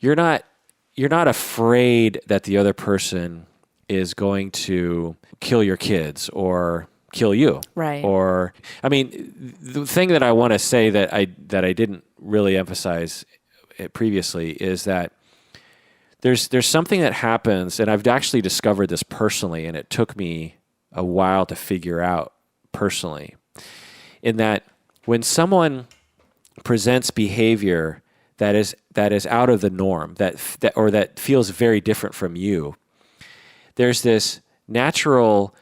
you're not afraid that the other person is going to kill your kids or kill you.
Right.
Or, I mean, the thing that I want to say that I didn't really emphasize previously is that there's something that happens, and I've actually discovered this personally, and it took me a while to figure out personally, in that when someone presents behavior that is out of the norm, that feels very different from you, there's this natural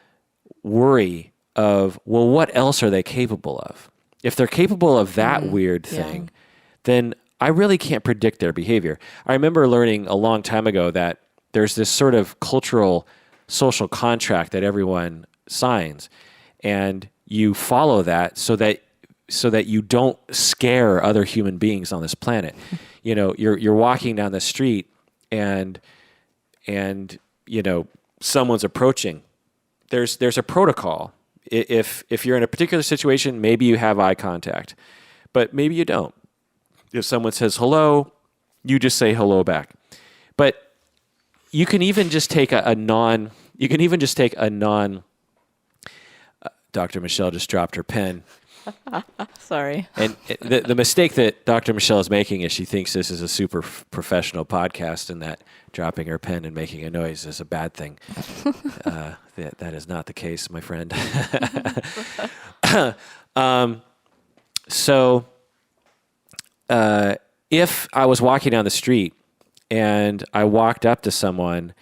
worry of, well, what else are they capable of? If they're capable of that weird thing, then I really can't predict their behavior. I remember learning a long time ago that there's this sort of cultural social contract that everyone signs, and you follow that so that you don't scare other human beings on this planet. You know, you're walking down the street and you know, someone's approaching. There's a protocol. If you're in a particular situation, maybe you have eye contact, but maybe you don't. If someone says hello, you just say hello back. But you can even just take a non. Dr. Michelle just dropped her pen.
Sorry.
And the mistake that Dr. Michelle is making is she thinks this is a super professional podcast and that dropping her pen and making a noise is a bad thing. That is not the case, my friend. So if I was walking down the street and I walked up to someone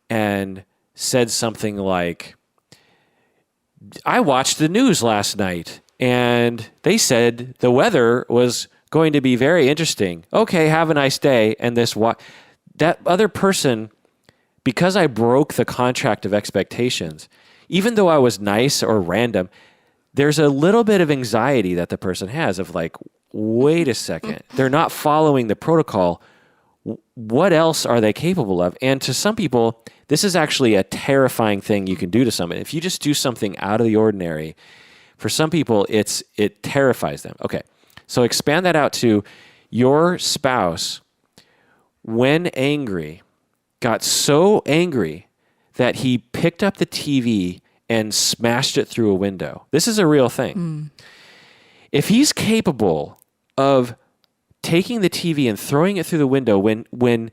and said something like, I watched the news last night and they said the weather was going to be very interesting. Okay, have a nice day. And that other person, because I broke the contract of expectations, even though I was nice or random, there's a little bit of anxiety that the person has of like, wait a second, they're not following the protocol. What else are they capable of? And to some people, this is actually a terrifying thing you can do to someone. If you just do something out of the ordinary, for some people, it terrifies them. Okay, so expand that out to your spouse, when angry, got so angry that he picked up the TV and smashed it through a window. This is a real thing. If he's capable of taking the TV and throwing it through the window when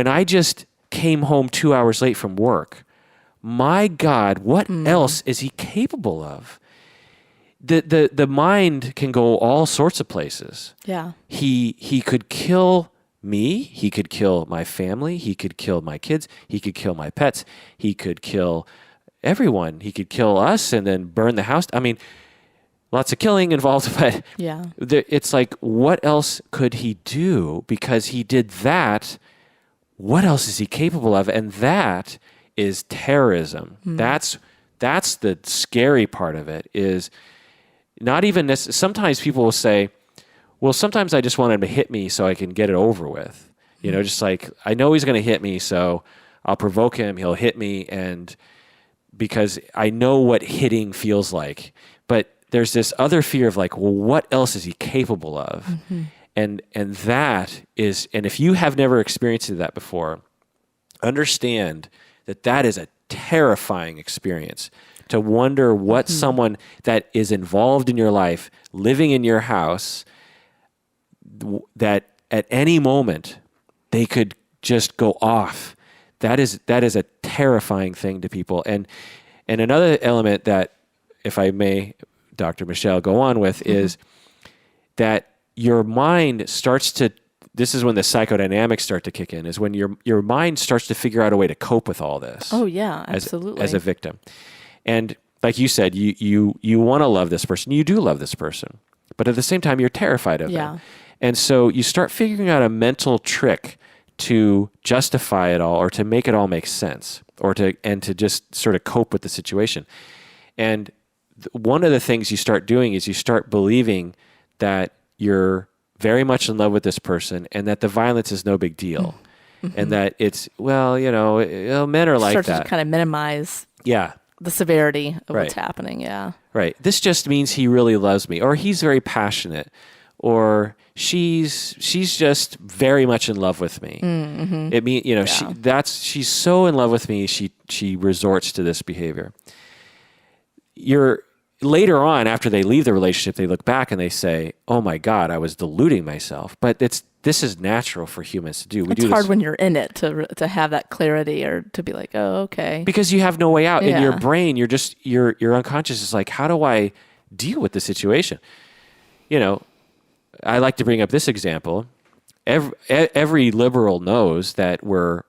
I just came home 2 hours late from work, my God, what else is he capable of? The mind can go all sorts of places.
Yeah.
He could kill me. He could kill my family. He could kill my kids. He could kill my pets. He could kill everyone. He could kill us and then burn the house. I mean, lots of killing involved, but
Yeah.
it's like, what else could he do? Because he did that. What else is he capable of? And that is terrorism. That's the scary part of it, is not even this. Sometimes people will say, well, sometimes I just want him to hit me so I can get it over with. You know, just like, I know he's going to hit me, so I'll provoke him. He'll hit me, and because I know what hitting feels like. But there's this other fear of like, well, what else is he capable of? And that is, and if you have never experienced that before, understand that is a terrifying experience, to wonder what someone that is involved in your life, living in your house, that at any moment they could just go off. That is a terrifying thing to people. And another element that, if I may, Dr. Michelle, go on with, is that your mind starts to, this is when the psychodynamics start to kick in, is when your mind starts to figure out a way to cope with all this.
Oh yeah, absolutely.
As a victim. And like you said, you want to love this person. You do love this person. But at the same time, you're terrified of them. And so you start figuring out a mental trick to justify it all, or to make it all make sense, or to just sort of cope with the situation. And one of the things you start doing is you start believing that you're very much in love with this person and that the violence is no big deal. And that it's, well, men are like that.
Start to kind of minimize the severity of what's happening. Yeah.
Right. This just means he really loves me, or he's very passionate, or she's just very much in love with me. It mean, she's so in love with me, she resorts to this behavior. Later on, after they leave the relationship, they look back and they say, "Oh my God, I was deluding myself." But this is natural for humans to do.
It's hard when you're in it to have that clarity, or to be like, "Oh, okay,"
because you have no way out. In your brain, your unconscious is like, "How do I deal with the situation?" I like to bring up this example. Every liberal knows that we're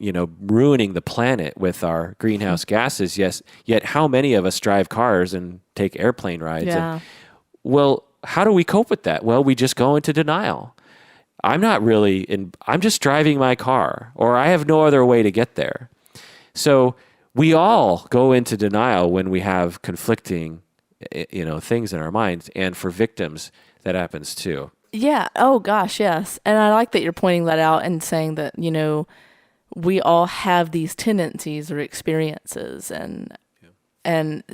ruining the planet with our greenhouse gases. Yes. Yet how many of us drive cars and take airplane rides?
Yeah.
Well, how do we cope with that? Well, we just go into denial. I'm just driving my car, or I have no other way to get there. So we all go into denial when we have conflicting, things in our minds. And for victims, that happens too.
Yeah. Oh gosh. Yes. And I like that you're pointing that out and saying that, we all have these tendencies or experiences, and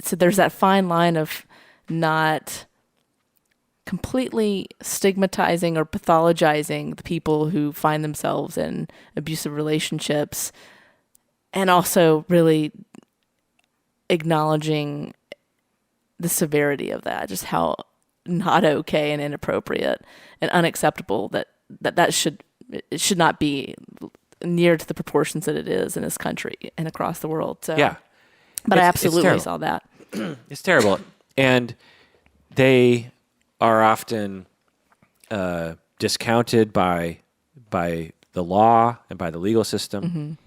so there's that fine line of not completely stigmatizing or pathologizing the people who find themselves in abusive relationships, and also really acknowledging the severity of that, just how not okay and inappropriate and unacceptable that should not be near to the proportions that it is in this country and across the world. So
Yeah.
but I
It's
absolutely
terrible.
saw that.
It's terrible. And they are often discounted by the law and by the legal system,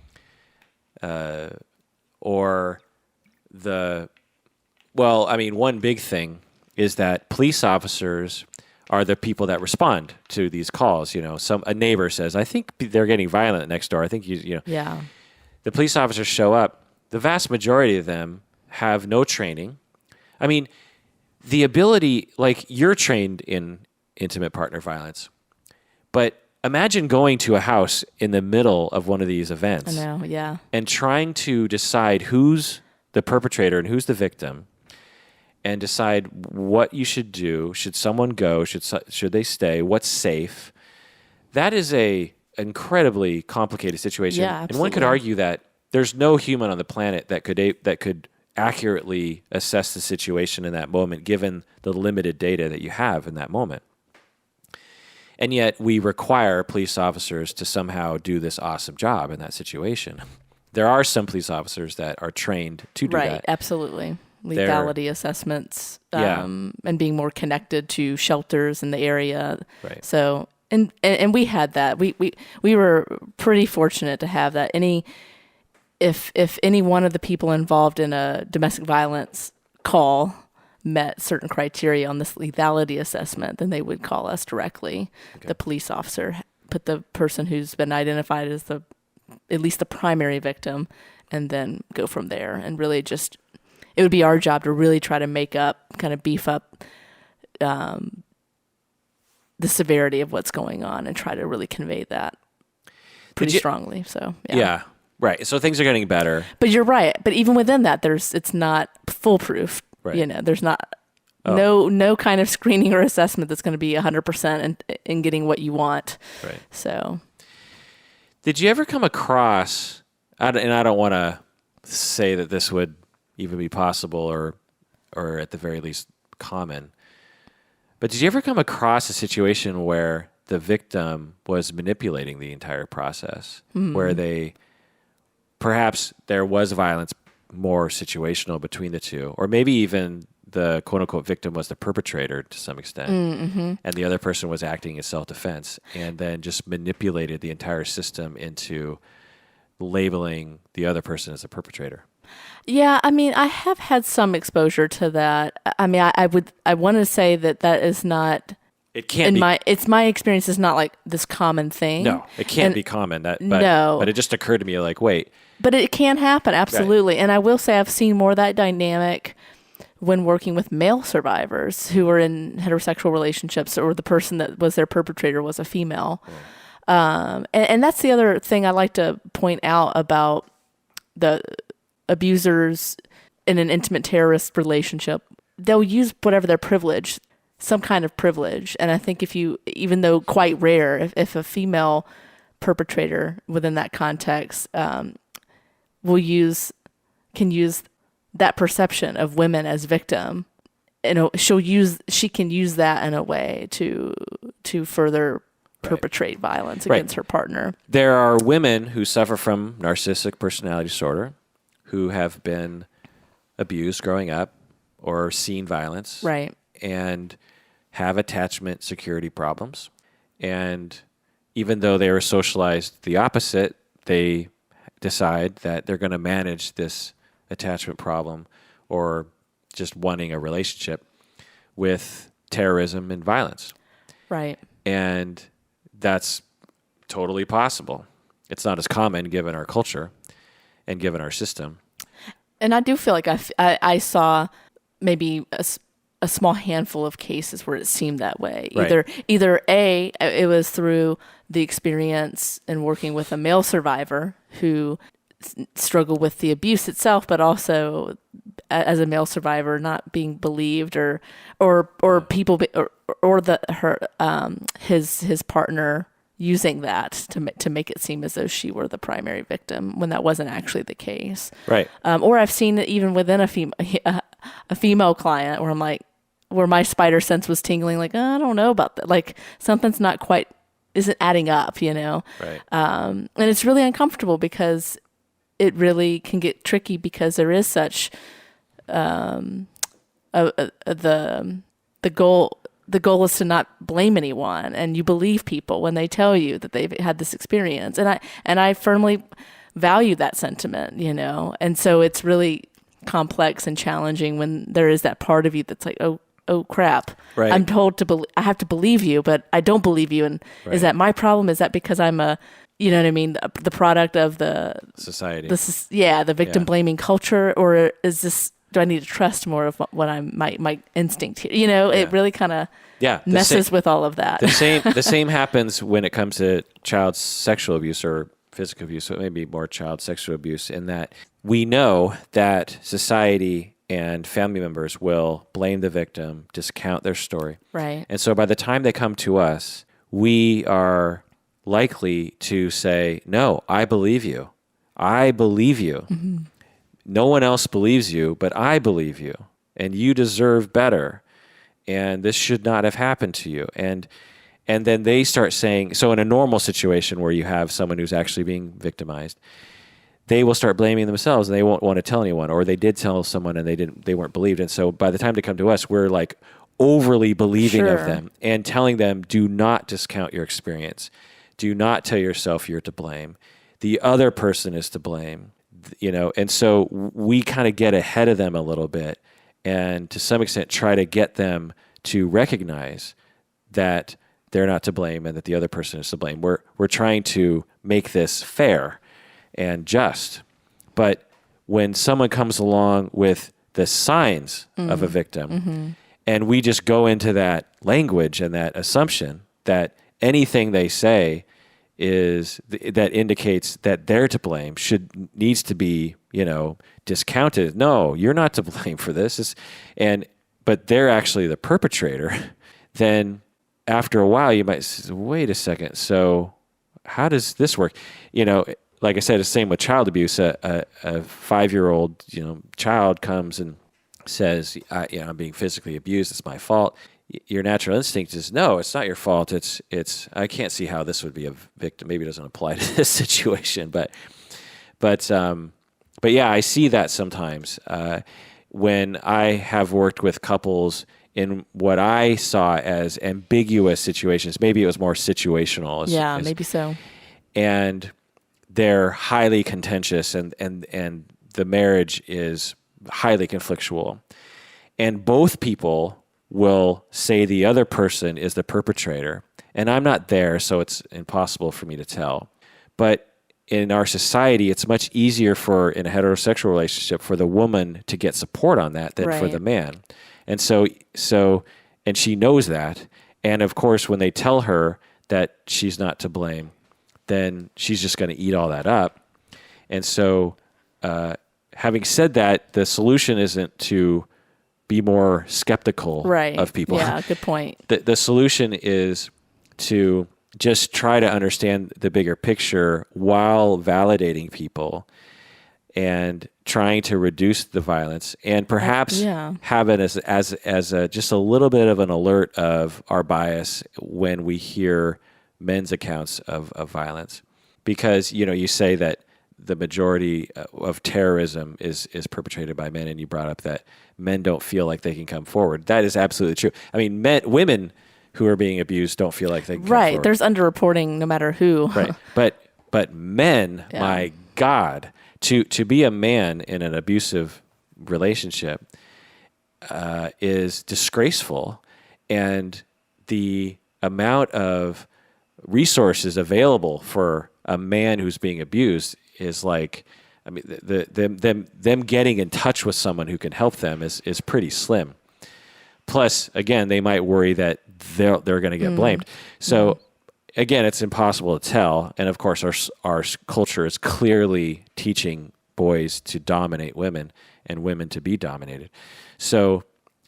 or one big thing is that police officers are the people that respond to these calls. A neighbor says, "I think they're getting violent next door. I think
Yeah.
The police officers show up. The vast majority of them have no training. I mean, the ability, like, you're trained in intimate partner violence, but imagine going to a house in the middle of one of these events
I know. Yeah.
and trying to decide who's the perpetrator and who's the victim, and decide what you should do. Should someone go? Should they stay? What's safe? That is a incredibly complicated situation.
Yeah,
and one could argue that there's no human on the planet that could accurately assess the situation in that moment, given the limited data that you have in that moment. And yet we require police officers to somehow do this awesome job in that situation. There are some police officers that are trained to do
Right.
that.
Absolutely. Lethality assessments, and being more connected to shelters in the area.
Right.
So, and we had that. We were pretty fortunate to have that. If any one of the people involved in a domestic violence call met certain criteria on this lethality assessment, then they would call us directly. Okay. The police officer put the person who's been identified as at least the primary victim, and then go from there. And really just, it would be our job to really try to beef up the severity of what's going on and try to really convey that pretty strongly. So,
yeah. Right. So things are getting better.
But you're right. But even within that, it's not foolproof. Right. There's not no kind of screening or assessment that's going to be 100% in getting what you want.
Right.
So,
did you ever come across? And I don't want to say that this would even be possible or at the very least common. But did you ever come across a situation where the victim was manipulating the entire process, where perhaps there was violence more situational between the two, or maybe even the quote-unquote victim was the perpetrator to some extent, and the other person was acting in self-defense, and then just manipulated the entire system into labeling the other person as a perpetrator?
Yeah, I mean, I have had some exposure to that. I mean, I want to say that is not.
It can't be.
My experience is not like this common thing.
No, it can't be common. But it just occurred to me, like, wait.
But it can happen, absolutely. Right. And I will say I've seen more of that dynamic when working with male survivors who are in heterosexual relationships, or the person that was their perpetrator was a female. And that's the other thing I like to point out about the abusers in an intimate terrorist relationship. They'll use whatever their privilege, some kind of privilege. And I think even though quite rare, if a female perpetrator within that context can use that perception of women as victim, she can use that in a way to further perpetrate violence against her partner.
There are women who suffer from narcissistic personality disorder who have been abused growing up or seen violence.
Right.
And have attachment security problems. And even though they were socialized the opposite, they decide that they're going to manage this attachment problem or just wanting a relationship with terrorism and violence.
Right.
And that's totally possible. It's not as common given our culture and given our system. And
I do feel like I saw maybe a small handful of cases where it seemed that way.
Right.
Either it was through the experience in working with a male survivor who struggled with the abuse itself, but also as a male survivor not being believed or people or his partner using that to make it seem as though she were the primary victim when that wasn't actually the case.
Right.
Or I've seen it even within a female client where I'm like, where my spider sense was tingling, like, I don't know about that. Like something's not quite, isn't adding up, you know?
Right.
And it's really uncomfortable because it really can get tricky because there is such, the goal is to not blame anyone, and you believe people when they tell you that they've had this experience. And I firmly value that sentiment, you know? And so it's really complex and challenging when there is that part of you that's like, oh crap.
Right.
I'm told I have to believe you, but I don't believe you. And is that my problem? Is that because I'm you know what I mean? The product of the
society.
The victim blaming culture, or is this, do I need to trust more of what my instinct here? You know, it really kind of messes with all of that.
The same happens when it comes to child sexual abuse or physical abuse. So it may be more child sexual abuse, in that we know that society and family members will blame the victim, discount their story.
Right.
And so by the time they come to us, we are likely to say, no, I believe you. I believe you. Mm-hmm. No one else believes you, but I believe you, and you deserve better. And this should not have happened to you. And then they start saying, so in a normal situation where you have someone who's actually being victimized, they will start blaming themselves and they won't want to tell anyone, or they did tell someone and they weren't believed. And so by the time they come to us, we're like overly believing of them and telling them, do not discount your experience. Do not tell yourself you're to blame. The other person is to blame, you know? And so we kind of get ahead of them a little bit and to some extent try to get them to recognize that they're not to blame and that the other person is to blame. We're trying to make this fair and just. But when someone comes along with the signs of a victim, and we just go into that language and that assumption that anything they say is that indicates that they're to blame needs to be, you know, discounted. No, you're not to blame for this. But they're actually the perpetrator. Then after a while, you might say, wait a second. So how does this work? You know, like I said, it's the same with child abuse. A 5-year-old, you know, child comes and says, I'm being physically abused. It's my fault. Your natural instinct is, no, it's not your fault. It's. I can't see how this would be a victim. Maybe it doesn't apply to this situation, but yeah, I see that sometimes when I have worked with couples in what I saw as ambiguous situations. Maybe it was more situational.
Maybe so.
And they're highly contentious, and the marriage is highly conflictual, and both people will say the other person is the perpetrator. And I'm not there, so it's impossible for me to tell. But in our society, it's much easier in a heterosexual relationship for the woman to get support on that than for the man. And so, and she knows that. And of course, when they tell her that she's not to blame, then she's just going to eat all that up. And so, having said that, the solution isn't to be more skeptical of people.
Yeah, good point.
The solution is to just try to understand the bigger picture while validating people and trying to reduce the violence, and perhaps have it as just a little bit of an alert of our bias when we hear men's accounts of violence. Because, you know, you say that the majority of terrorism is perpetrated by men, and you brought up that men don't feel like they can come forward. That is absolutely true. I mean, women who are being abused don't feel like they can come forward.
There's underreporting no matter who.
Right. But men, my God, to be a man in an abusive relationship is disgraceful. And the amount of resources available for a man who's being abused is like, I mean, them getting in touch with someone who can help them is pretty slim. Plus, again, they might worry that they're going to get blamed. So, again, it's impossible to tell. And of course, our culture is clearly teaching boys to dominate women and women to be dominated. So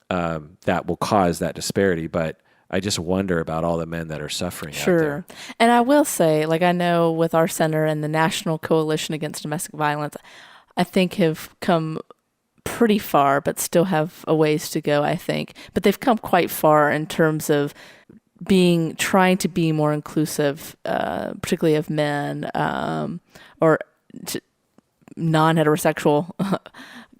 that will cause that disparity. But I just wonder about all the men that are suffering out
Sure.
there.
And I will say, like, I know with our center and the National Coalition Against Domestic Violence, I think have come pretty far, but still have a ways to go, I think. But they've come quite far in terms of trying to be more inclusive, particularly of men, or non-heterosexual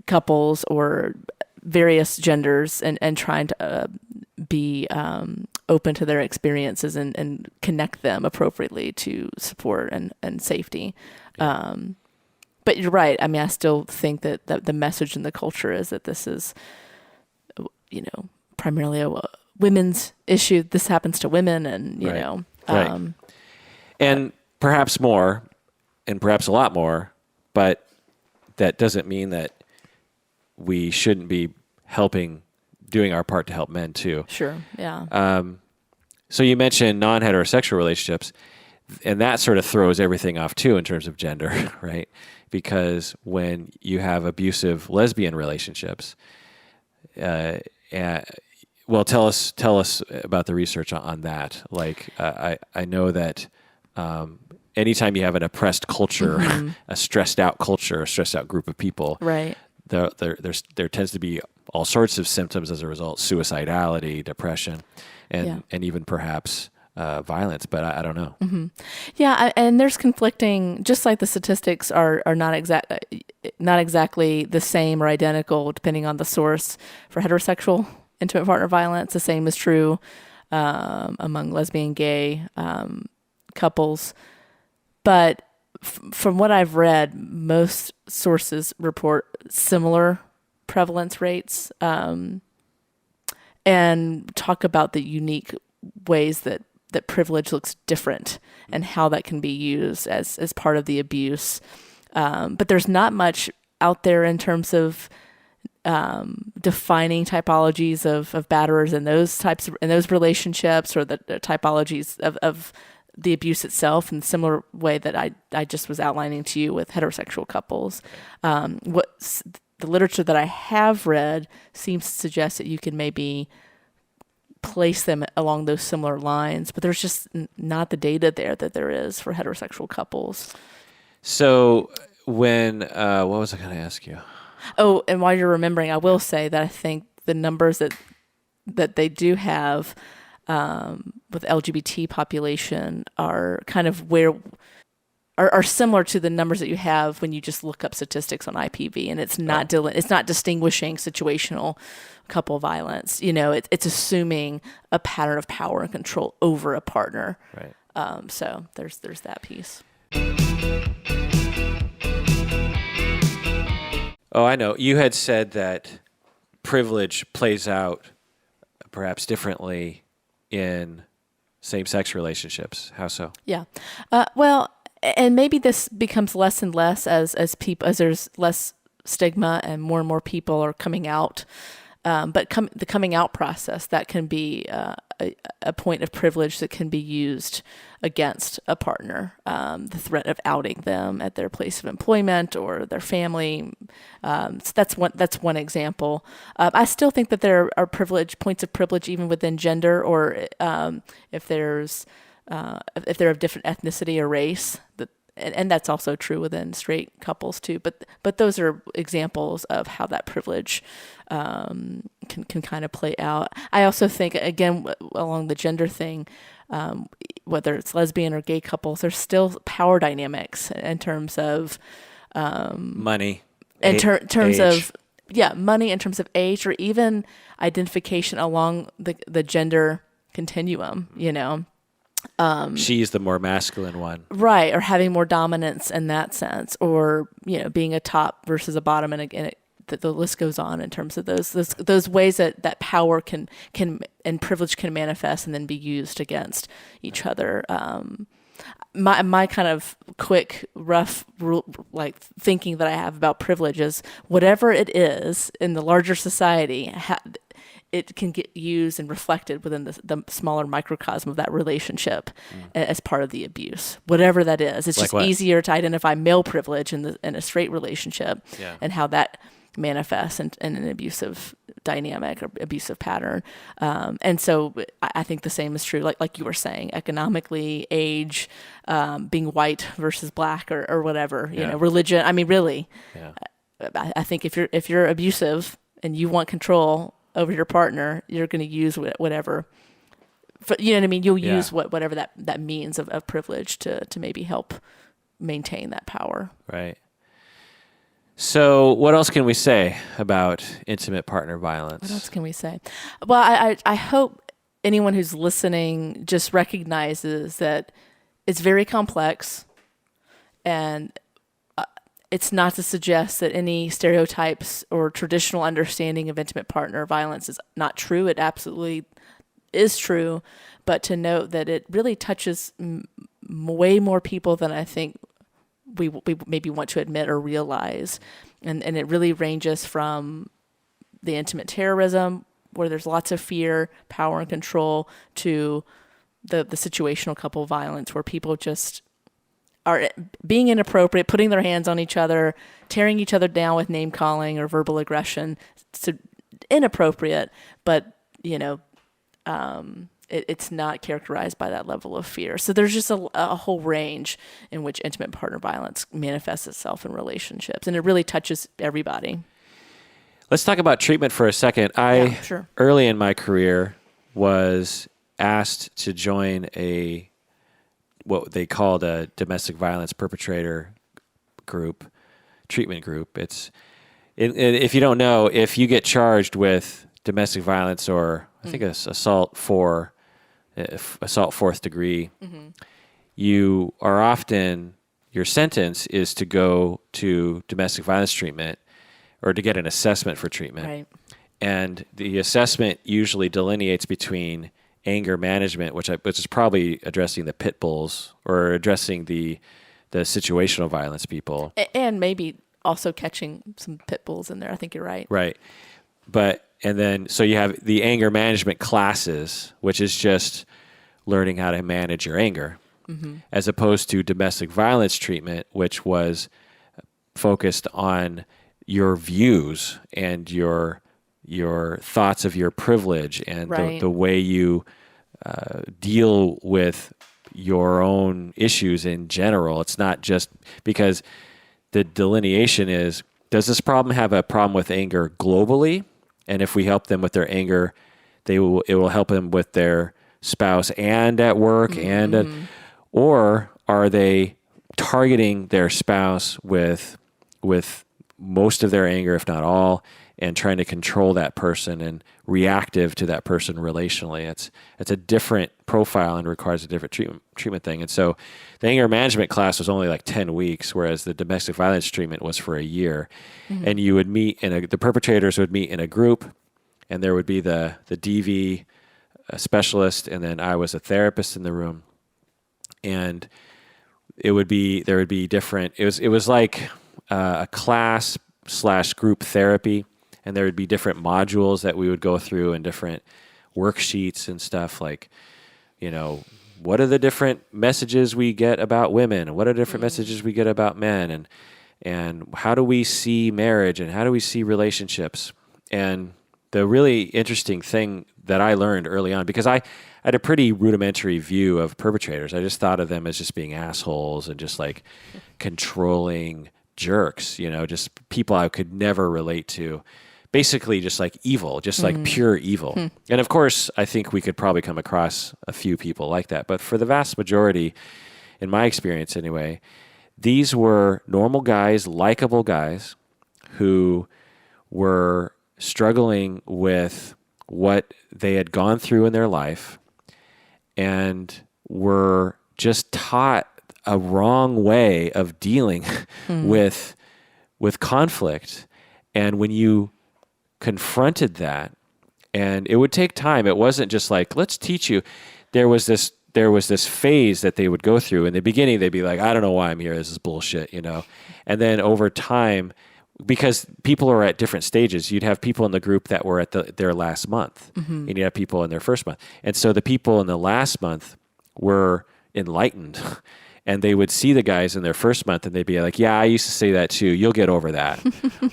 couples or various genders, and trying to be open to their experiences and connect them appropriately to support and safety.
Yeah.
But you're right. I mean, I still think that the message in the culture is that this is, primarily a women's issue. This happens to women, and
Right. Right. And perhaps more, and perhaps a lot more, but that doesn't mean that we shouldn't be doing our part to help men too.
Sure. Yeah.
So you mentioned non-heterosexual relationships, and that sort of throws everything off too in terms of gender, right? Because when you have abusive lesbian relationships, well, tell us about the research on that. Like, I know that anytime you have an oppressed culture, a stressed out culture, a stressed out group of people,
right.
there tends to be all sorts of symptoms as a result: suicidality, depression, and even perhaps violence. But I don't know.
Mm-hmm. Yeah, and there's conflicting. Just like the statistics are not exactly the same or identical depending on the source for heterosexual intimate partner violence. The same is true among lesbian, gay couples. But from what I've read, most sources report similar prevalence rates, and talk about the unique ways that privilege looks different and how that can be used as part of the abuse. But there's not much out there in terms of defining typologies of batterers in those relationships, or the typologies of the abuse itself, in a similar way that I just was outlining to you with heterosexual couples. The literature that I have read seems to suggest that you can maybe place them along those similar lines, but there's just not the data there that there is for heterosexual couples.
So what was I going to ask you?
Oh, and while you're remembering, I will say that I think the numbers that they do have with LGBT population are kind of are similar to the numbers that you have when you just look up statistics on IPV, and it's not it's not distinguishing situational couple violence. It's assuming a pattern of power and control over a partner.
Right.
So there's that piece.
Oh, I know. You had said that privilege plays out perhaps differently in same-sex relationships. How so?
Yeah. Well, and maybe this becomes less and less as there's less stigma and more people are coming out. But the coming out process, that can be a point of privilege that can be used against a partner. The threat of outing them at their place of employment or their family. So that's one example. I still think that there are points of privilege even within gender, or if they're of different ethnicity or race. And that's also true within straight couples too. But those are examples of how that privilege can kind of play out. I also think, again, along the gender thing, whether it's lesbian or gay couples, there's still power dynamics in terms of
money,
terms
age.
of money, in terms of age, or even identification along the gender continuum.
She's the more masculine one.
Right, or having more dominance in that sense, or being a top versus a bottom, and again, the list goes on in terms of those ways that power can and privilege can manifest and then be used against each other. My kind of quick, rough rule, like thinking that I have about privilege is whatever it is in the larger society. It can get used and reflected within the smaller microcosm of that relationship as part of the abuse, whatever that is. It's like just easier to identify male privilege in a straight relationship, and how that manifest in an abusive dynamic or abusive pattern. And so I think the same is true, like you were saying, economically, age, being white versus black or whatever, you know, religion. I mean, really, I think if you're abusive and you want control over your partner, you're going to use whatever, you know what I mean? You'll use whatever that means of privilege to maybe help maintain that power.
Right. So what else can we say about intimate partner violence?
What else can we say? Well, I hope anyone who's listening just recognizes that it's very complex, and it's not to suggest that any stereotypes or traditional understanding of intimate partner violence is not true. It absolutely is true, but to note that it really touches way more people than I think we maybe want to admit or realize. And it really ranges from the intimate terrorism, where there's lots of fear, power, and control, to the situational couple violence, where people just are being inappropriate, putting their hands on each other, tearing each other down with name calling or verbal aggression. It's inappropriate, but, you know, it's not characterized by that level of fear. So there's just a whole range in which intimate partner violence manifests itself in relationships, and it really touches everybody.
Let's talk about treatment for a second. Early in my career, was asked to join what they called a domestic violence perpetrator treatment group. If you don't know, if you get charged with domestic violence or I think it's assault fourth degree, you are often, your sentence is to go to domestic violence treatment or to get an assessment for treatment.
Right.
And the assessment usually delineates between anger management, which is probably addressing the Pitbulls or addressing the situational violence people.
And maybe also catching some Pitbulls in there. I think you're right.
Right. And then, so you have the anger management classes, which is just learning how to manage your anger, as opposed to domestic violence treatment, which was focused on your views and your thoughts of your privilege and the way you deal with your own issues in general. It's not just because the delineation is, does this problem have a problem with anger globally? And if we help them with their anger, it will help them with their spouse and at work, or are they targeting their spouse with most of their anger, if not all, and trying to control that person and reactive to that person relationally? It's a different profile and requires a different treatment thing. And so the anger management class was only like 10 weeks, whereas the domestic violence treatment was for a year. And you would meet the perpetrators would meet in a group, and there would be the DV specialist, and then I was a therapist in the room. And there would be different, it was like a class / group therapy, and there would be different modules that we would go through and different worksheets and stuff, like, you know, what are the different messages we get about women? What are the different messages we get about men? And how do we see marriage, and how do we see relationships? And the really interesting thing that I learned early on, because I had a pretty rudimentary view of perpetrators. I just thought of them as just being assholes and just like controlling jerks, you know, just people I could never relate to. Basically just like evil, just like pure evil. And of course, I think we could probably come across a few people like that. But for the vast majority, in my experience anyway, these were normal guys, likable guys who were struggling with what they had gone through in their life and were just taught a wrong way of dealing with conflict. And when you confronted that, and it would take time, it wasn't just like, let's teach you. There was this phase that they would go through. In the beginning, they'd be like, I don't know why I'm here. This is bullshit, you know? And then over time, because people are at different stages, you'd have people in the group that were at their last month, and you'd have people in their first month. And so the people in the last month were enlightened And they would see the guys in their first month and they'd be like, yeah, I used to say that too. You'll get over that.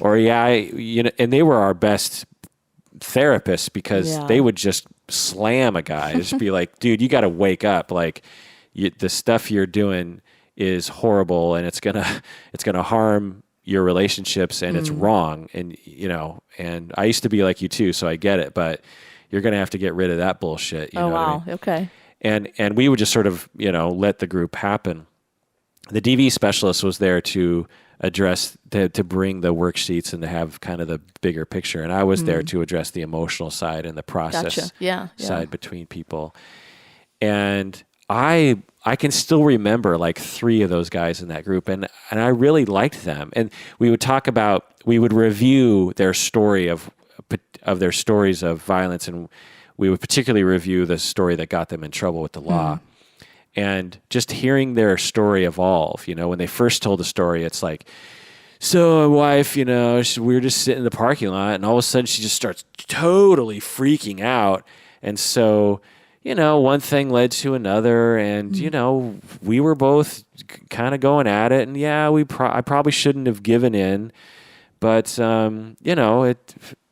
Or and they were our best therapists because they would just slam a guy. Just be like, dude, you got to wake up. Like the stuff you're doing is horrible and it's going to harm your relationships and it's wrong. And, and I used to be like you too. So I get it, but you're going to have to get rid of that bullshit. You know what I mean?
Okay.
And we would just sort of, let the group happen. The DV specialist was there to address, to bring the worksheets and to have kind of the bigger picture. And I was there to address the emotional side and the process side between people. And I can still remember like 3 of those guys in that group, and I really liked them. And we would review their story of their stories of violence, and we would particularly review the story that got them in trouble with the law. And just hearing their story evolve, when they first told the story, it's like, so my wife, we were just sitting in the parking lot and all of a sudden she just starts totally freaking out. And so, one thing led to another and, we were both kind of going at it and I probably shouldn't have given in, but,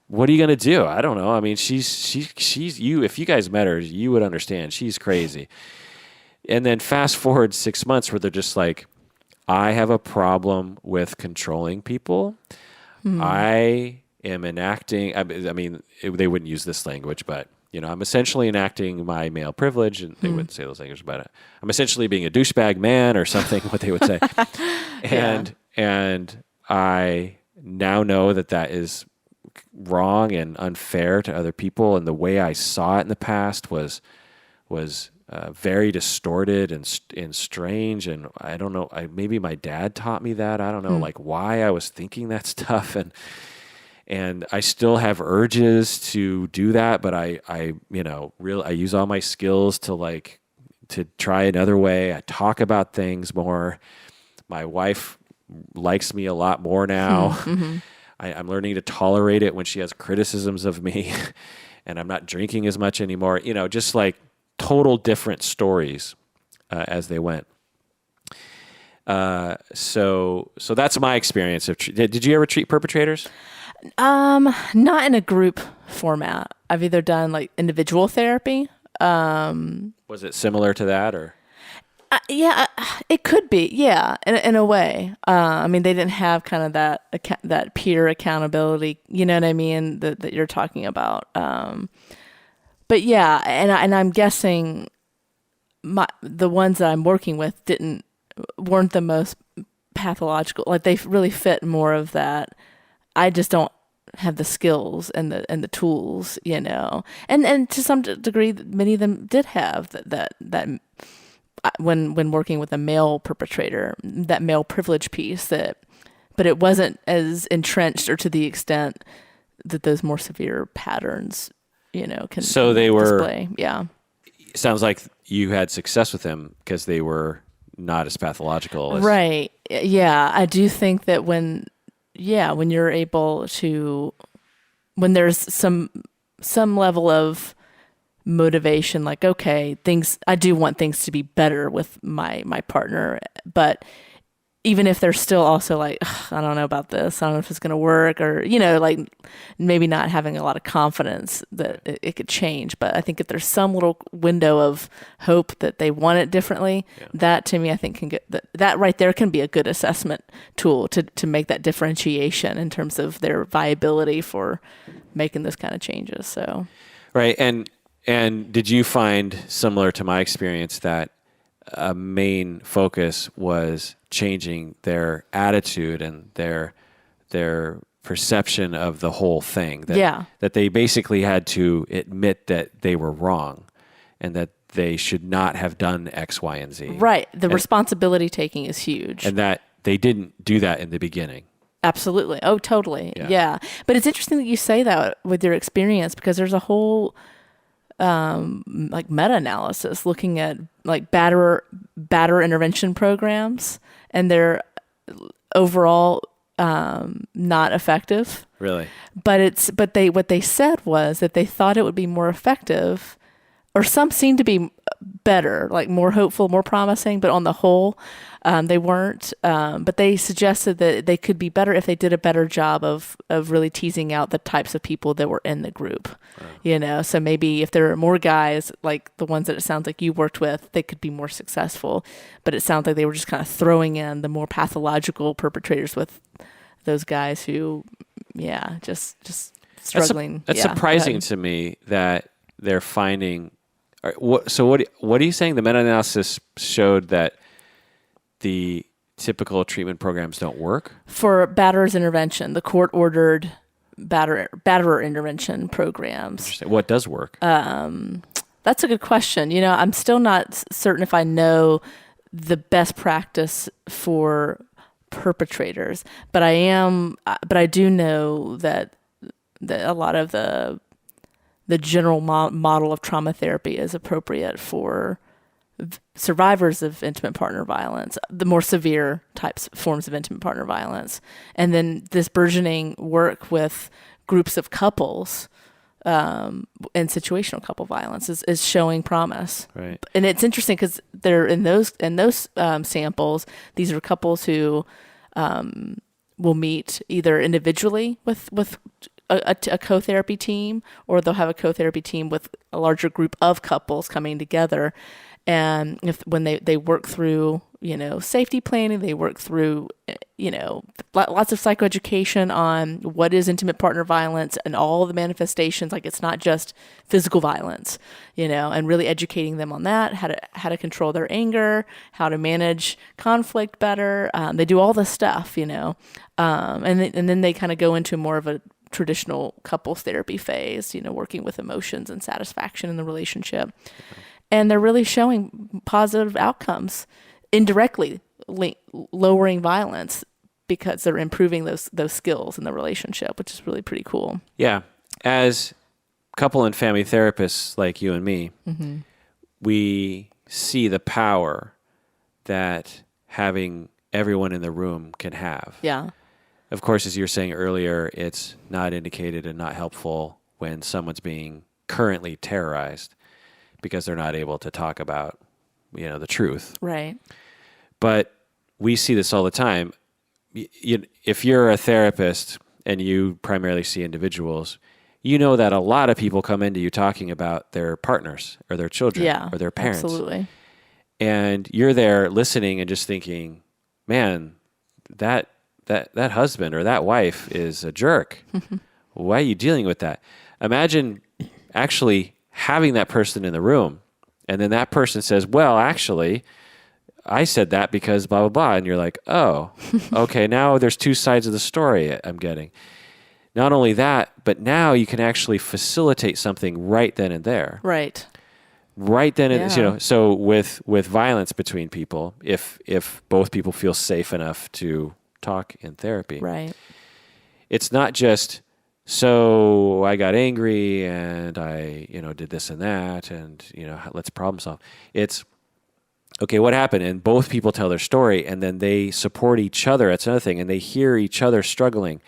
what are you going to do? I don't know. I mean, she's you, if you guys met her, you would understand. She's crazy. And then fast forward 6 months where they're just like, I have a problem with controlling people. I am enacting, they wouldn't use this language, but, I'm essentially enacting my male privilege, and they wouldn't say those languages, but I'm essentially being a douchebag man or something, what they would say. And I now know that is wrong and unfair to other people. And the way I saw it in the past was very distorted and strange. And I don't know, maybe my dad taught me that. I don't know like why I was thinking that stuff. And I still have urges to do that, but I use all my skills to try another way. I talk about things more. My wife likes me a lot more now. I'm learning to tolerate it when she has criticisms of me, and I'm not drinking as much anymore. Just like total different stories as they went. So that's my experience of. Did you ever treat perpetrators?
Not in a group format. I've either done like individual therapy.
Was it similar to that or?
Yeah, it could be. Yeah, in a way. They didn't have kind of that peer accountability. You know what I mean? That you're talking about. But yeah, and I'm guessing the ones that I'm working with weren't the most pathological. Like they really fit more of that. I just don't have the skills and the tools, and to some degree, many of them did have that when working with a male perpetrator, that male privilege piece but it wasn't as entrenched or to the extent that those more severe patterns, can
so they were
display. Yeah.
Sounds like you had success with them because they were not as pathological.
Right. Yeah. I do think that when you're able to, when there's some level of motivation, like, okay, I do want things to be better with my partner, but even if they're still also like, I don't know about this, I don't know if it's going to work, or, like maybe not having a lot of confidence that it could change. But I think if there's some little window of hope that they want it differently, that to me, I think can get that right there can be a good assessment tool to make that differentiation in terms of their viability for making those kind of changes. So,
right. And did you find, similar to my experience, that a main focus was changing their attitude and their perception of the whole thing? That they basically had to admit that they were wrong and that they should not have done X, Y, and Z.
Right. The responsibility taking is huge.
And that they didn't do that in the beginning.
Absolutely. Oh, totally. Yeah. But it's interesting that you say that with your experience, because there's a whole like meta-analysis looking at like batter intervention programs and their overall not effective.
Really?
But what they said was that they thought it would be more effective or some seem to be better, like more hopeful, more promising, but on the whole, they weren't. But they suggested that they could be better if they did a better job of really teasing out the types of people that were in the group. Wow. So maybe if there are more guys like the ones that it sounds like you worked with, they could be more successful. But it sounds like they were just kind of throwing in the more pathological perpetrators with those guys who, just struggling.
That's surprising to me that they're finding. So what are you saying? The meta-analysis showed that the typical treatment programs don't work? For
batterer's intervention, the court-ordered batterer intervention programs.
What does work?
That's a good question. I'm still not certain if I know the best practice for perpetrators, but I do know that a lot of the general model of trauma therapy is appropriate for survivors of intimate partner violence, the more severe forms of intimate partner violence. And then this burgeoning work with groups of couples and situational couple violence is showing promise.
Right.
And it's interesting because they're in those samples, these are couples who will meet either individually with a co-therapy team, or they'll have a co-therapy team with a larger group of couples coming together. And when they work through, safety planning, they work through, lots of psychoeducation on what is intimate partner violence and all the manifestations. Like, it's not just physical violence, and really educating them on that, how to control their anger, how to manage conflict better. They do all this stuff, and then they kind of go into more of a traditional couples therapy phase, working with emotions and satisfaction in the relationship. And they're really showing positive outcomes, indirectly lowering violence because they're improving those skills in the relationship, which is really pretty cool.
Yeah. As couple and family therapists like you and me, mm-hmm. we see the power that having everyone in the room can have.
Yeah.
Of course, as you were saying earlier, it's not indicated and not helpful when someone's being currently terrorized because they're not able to talk about, the truth.
Right.
But we see this all the time. If you're a therapist and you primarily see individuals, you know that a lot of people come into you talking about their partners or their children or their parents.
Absolutely.
And you're there listening and just thinking, man, that husband or that wife is a jerk. Why are you dealing with that? Imagine actually having that person in the room, and then that person says, well, actually, I said that because blah, blah, blah. And you're like, oh, okay, now there's two sides of the story I'm getting. Not only that, but now you can actually facilitate something right then and there.
Right.
Right then, and so with violence between people, if both people feel safe enough to talk in therapy,
right,
it's not just, so I got angry and I, did this and that and, let's problem solve. It's, okay, what happened? And both people tell their story and then they support each other. That's another thing. And they hear each other struggling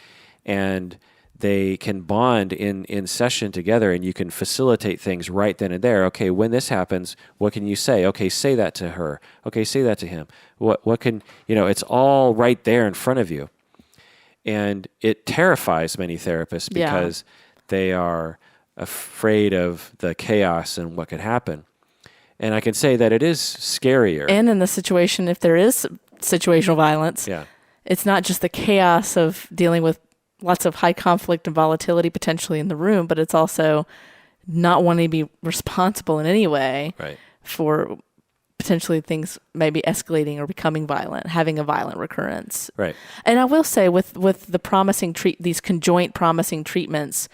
and they can bond in session together, and you can facilitate things right then and there. Okay, when this happens, what can you say? Okay, say that to her. Okay, say that to him. What can, it's all right there in front of you. And it terrifies many therapists because they are afraid of the chaos and what could happen. And I can say that it is scarier.
And in the situation, if there is situational violence, it's not just the chaos of dealing with lots of high conflict and volatility potentially in the room, but it's also not wanting to be responsible in any way for potentially things maybe escalating or becoming violent, having a violent recurrence.
Right.
And I will say with the these conjoint promising treatments,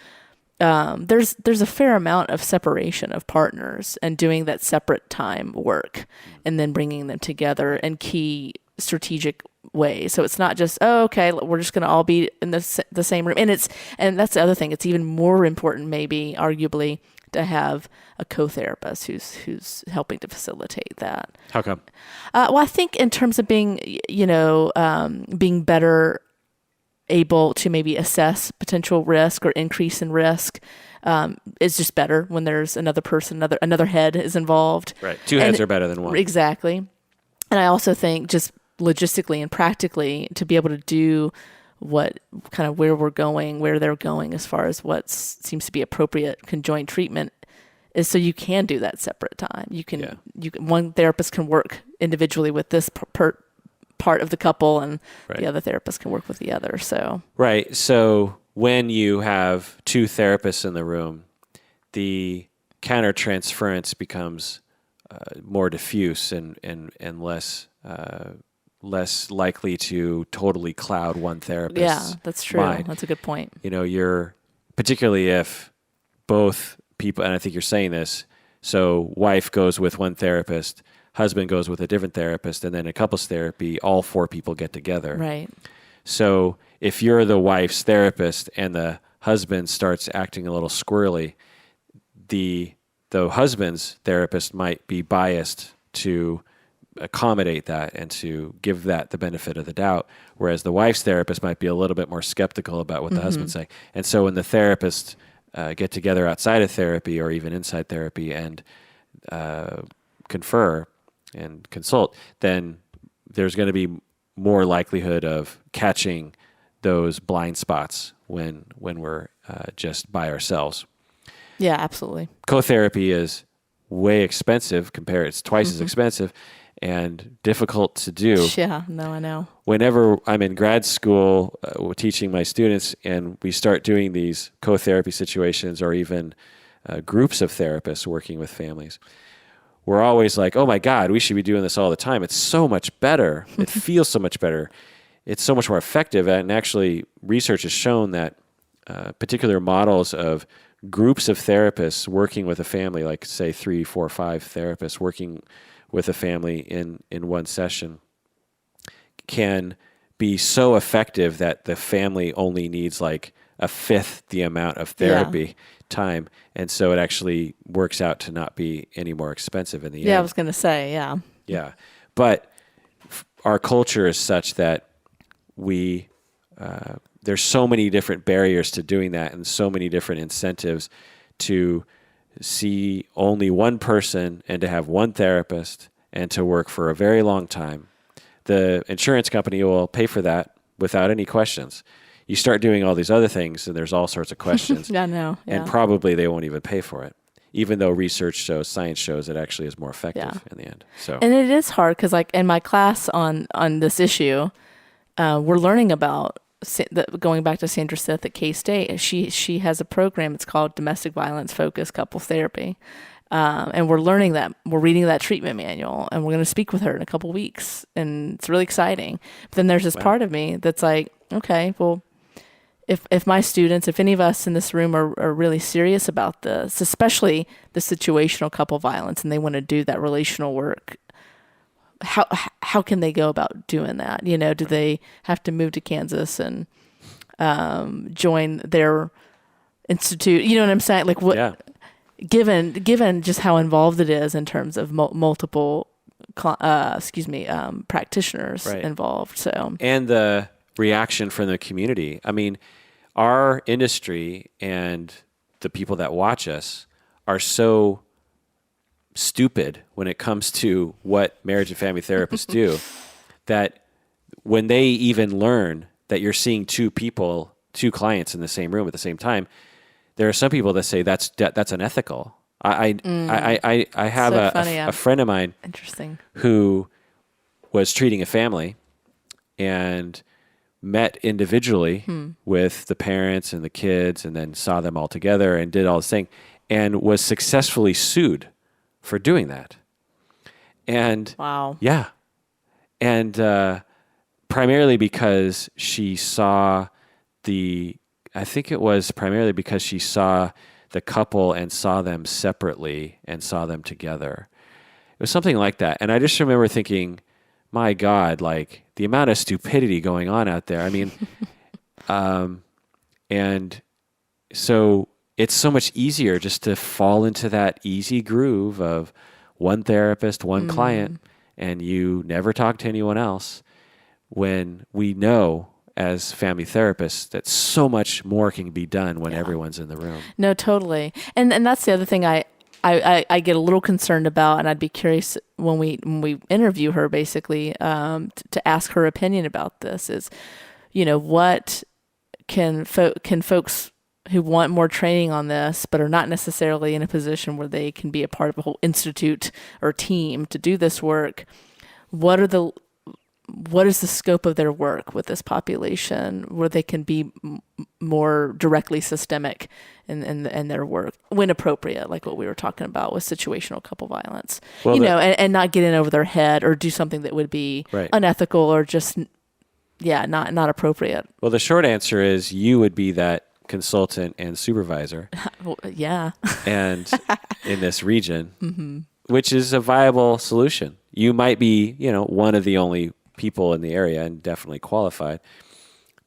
there's a fair amount of separation of partners and doing that separate time work and then bringing them together in key strategic ways. So it's not just, okay, we're just going to all be in the same room. And that's the other thing. It's even more important, maybe arguably, to have a co-therapist who's helping to facilitate that.
How come?
Well, I think in terms of being, being better able to maybe assess potential risk or increase in risk. It's just better when there's another person, another head is involved.
Right. Two heads are better than one.
Exactly. And I also think just logistically and practically to be able to do what kind of where we're going, where they're going as far as what seems to be appropriate conjoined treatment is so you can do that separate time. You can one therapist can work individually with this part of the couple, and the other therapist can work with the other. So
right. So when you have two therapists in the room, the countertransference becomes more diffuse and less likely to totally cloud one therapist's
yeah, that's true.
mind.
That's a good point.
You're particularly if both people, and I think you're saying this, so wife goes with one therapist, husband goes with a different therapist, and then in couples therapy, all four people get together.
Right.
So if you're the wife's therapist and the husband starts acting a little squirrely, the husband's therapist might be biased to accommodate that and to give that the benefit of the doubt, whereas the wife's therapist might be a little bit more skeptical about what the husband's saying. And so when the therapists get together outside of therapy or even inside therapy and confer and consult, then there's going to be more likelihood of catching those blind spots when we're just by ourselves.
Yeah, absolutely.
Co-therapy is way expensive it's twice as expensive and difficult to do.
Yeah, no, I know.
Whenever I'm in grad school teaching my students and we start doing these co-therapy situations or even groups of therapists working with families, we're always like, oh my God, we should be doing this all the time. It's so much better. It feels so much better. It's so much more effective. And actually, research has shown that particular models of groups of therapists working with a family, like say 3, 4, 5 therapists working with a family in one session, can be so effective that the family only needs like a fifth the amount of therapy time. And so it actually works out to not be any more expensive in the end.
Yeah, I was going to say, yeah.
Yeah. But our culture is such that there's so many different barriers to doing that and so many different incentives to see only one person and to have one therapist and to work for a very long time. The insurance company will pay for that without any questions. You start doing all these other things and there's all sorts of questions.
I know. Yeah.
And probably they won't even pay for it, even though science shows it actually is more effective in the end. So,
and it is hard because like in my class on this issue, we're learning about going back to Sandra Sith at K-State. She has a program. It's called Domestic Violence Focused Couples Therapy. And we're learning that. We're reading that treatment manual, and we're going to speak with her in a couple weeks, and it's really exciting. But then there's this part of me that's like, okay, well, if my students, if any of us in this room are really serious about this, especially the situational couple violence, and they want to do that relational work, how can they go about doing that? Do they have to move to Kansas and join their institute? You know what I'm saying? Like what?
yeah.
Given just how involved it is in terms of multiple, practitioners involved. So
and the reaction from the community. I mean, our industry and the people that watch us are so stupid when it comes to what marriage and family therapists do that when they even learn that you're seeing two clients in the same room at the same time, there are some people that say that's unethical. I have a friend of mine who was treating a family and met individually with the parents and the kids and then saw them all together and did all this thing and was successfully sued for doing that. And
wow.
Yeah. And primarily because she saw I think it was primarily because she saw the couple and saw them separately and saw them together. It was something like that. And I just remember thinking, my God, like the amount of stupidity going on out there. I mean, and so it's so much easier just to fall into that easy groove of one therapist, one client, and you never talk to anyone else when we know as family therapists that so much more can be done when everyone's in the room.
No, totally. And that's the other thing I get a little concerned about, and I'd be curious when we interview her, basically, to ask her opinion about this is, what can folks who want more training on this, but are not necessarily in a position where they can be a part of a whole institute or team to do this work, what is the scope of their work with this population where they can be more directly systemic in their work when appropriate, like what we were talking about with situational couple violence, and not get in over their head or do something that would be unethical or just, not appropriate.
Well, the short answer is you would be that consultant and supervisor. And in this region, which is a viable solution. You might be, one of the only people in the area and definitely qualified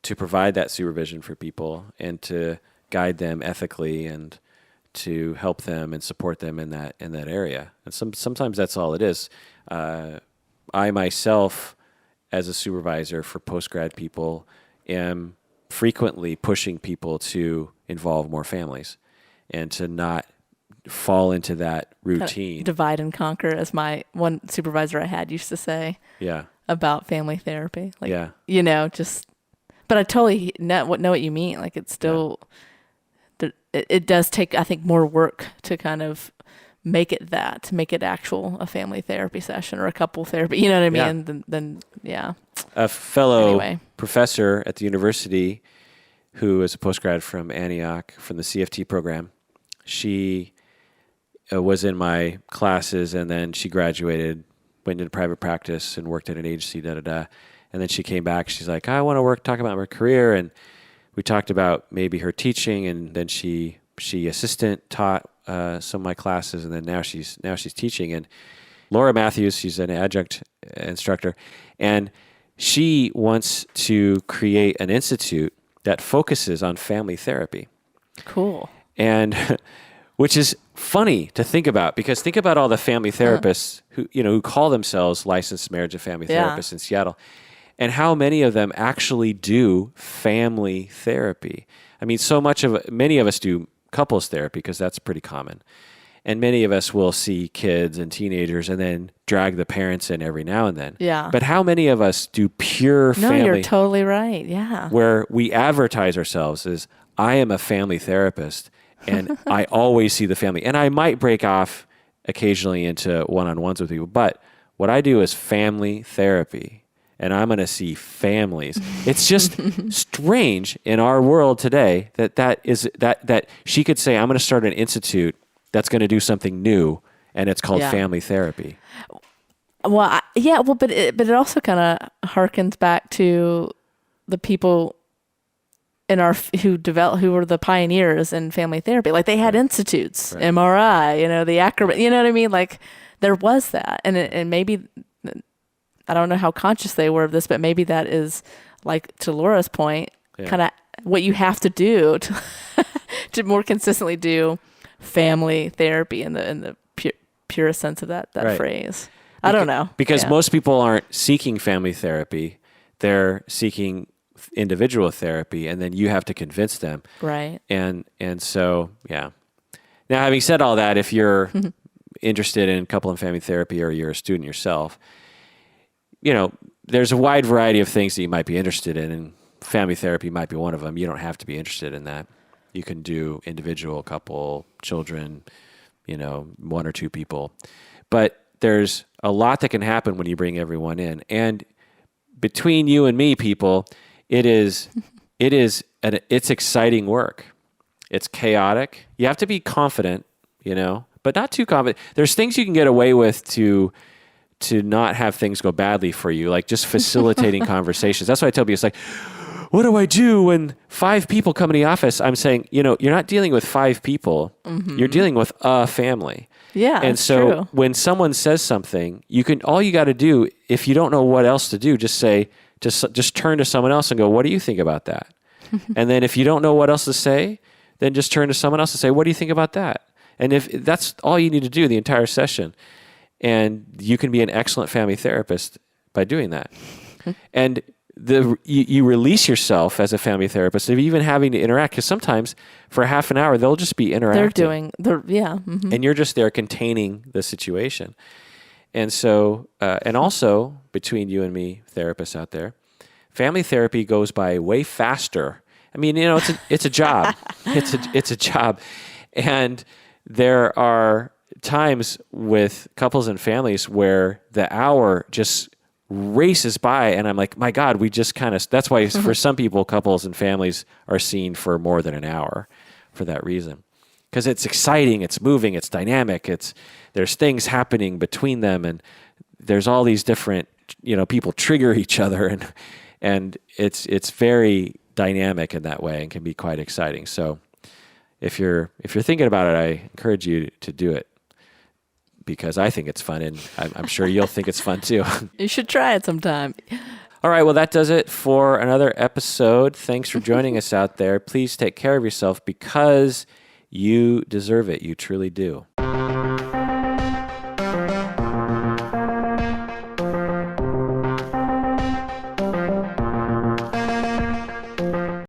to provide that supervision for people and to guide them ethically and to help them and support them in that area. And sometimes that's all it is. I myself, as a supervisor for post-grad people, am frequently pushing people to involve more families and to not fall into that routine.
Divide and conquer, as my one supervisor I had used to say.
Yeah.
About family therapy. Like,
yeah.
But I totally know what you mean. Like, it's still, it does take, I think, more work to kind of make it actual, a family therapy session or a couple therapy, you know what I mean? Then
A fellow professor at the university who is a postgrad from Antioch from the CFT program, she was in my classes and then she graduated, went into private practice and worked at an agency, And then she came back. She's like, I want to talk about my career. And we talked about maybe her teaching. And then she assistant taught some of my classes. And then now she's teaching. And Laura Matthews, she's an adjunct instructor. And she wants to create an institute that focuses on family therapy.
Cool.
And which is funny to think about, because think about all the family therapists who call themselves licensed marriage and family therapists in Seattle, and how many of them actually do family therapy. I mean, many of us do couples therapy because that's pretty common. And many of us will see kids and teenagers and then drag the parents in every now and then.
Yeah.
But how many of us do pure family?
No, you're totally right. Yeah.
Where we advertise ourselves as, I am a family therapist. And I always see the family. And I might break off occasionally into one-on-ones with people. But what I do is family therapy. And I'm going to see families. It's just strange in our world today that she could say, I'm going to start an institute that's going to do something new. And it's called family therapy.
Well, but it also kind of harkens back to the people who were the pioneers in family therapy. Like, they had institutes, MRI, the acrobat, you know what I mean? Like, there was that. And maybe, I don't know how conscious they were of this, but maybe that is, like, to Laura's point, kind of what you have to do to more consistently do family therapy in the purest sense of that phrase. I don't know.
Because most people aren't seeking family therapy. They're seeking individual therapy, and then you have to convince them.
Right.
And so, Now, having said all that, if you're interested in couple and family therapy or you're a student yourself, there's a wide variety of things that you might be interested in, and family therapy might be one of them. You don't have to be interested in that. You can do individual, couple, children, one or two people. But there's a lot that can happen when you bring everyone in. And between you and me, people, it's exciting work. It's chaotic. You have to be confident, but not too confident. There's things you can get away with to not have things go badly for you, like just facilitating conversations. That's what I tell people. It's like, what do I do when 5 people come in the office? I'm saying, you're not dealing with 5 people. Mm-hmm. You're dealing with a family.
Yeah,
and so true. When someone says something, all you got to do, if you don't know what else to do, just turn to someone else and go, what do you think about that? And then if you don't know what else to say, then just turn to someone else and say, what do you think about that? And if that's all you need to do the entire session, and you can be an excellent family therapist by doing that. And you release yourself as a family therapist of even having to interact, because sometimes for half an hour they'll just be interacting. And you're just there containing the situation. And so, and also between you and me, therapists out there, family therapy goes by way faster. I mean, it's a job. It's a job, and there are times with couples and families where the hour just races by, and I'm like, my God, we just that's why for some people, couples and families are seen for more than an hour for that reason. Because it's exciting, it's moving, it's dynamic, there's things happening between them, and there's all these different, people trigger each other, and it's very dynamic in that way and can be quite exciting. So if you're thinking about it, I encourage you to do it, because I think it's fun, and I'm sure you'll think it's fun too.
You should try it sometime.
All right, well, that does it for another episode. Thanks for joining us out there. Please take care of yourself, because you deserve it. You truly do.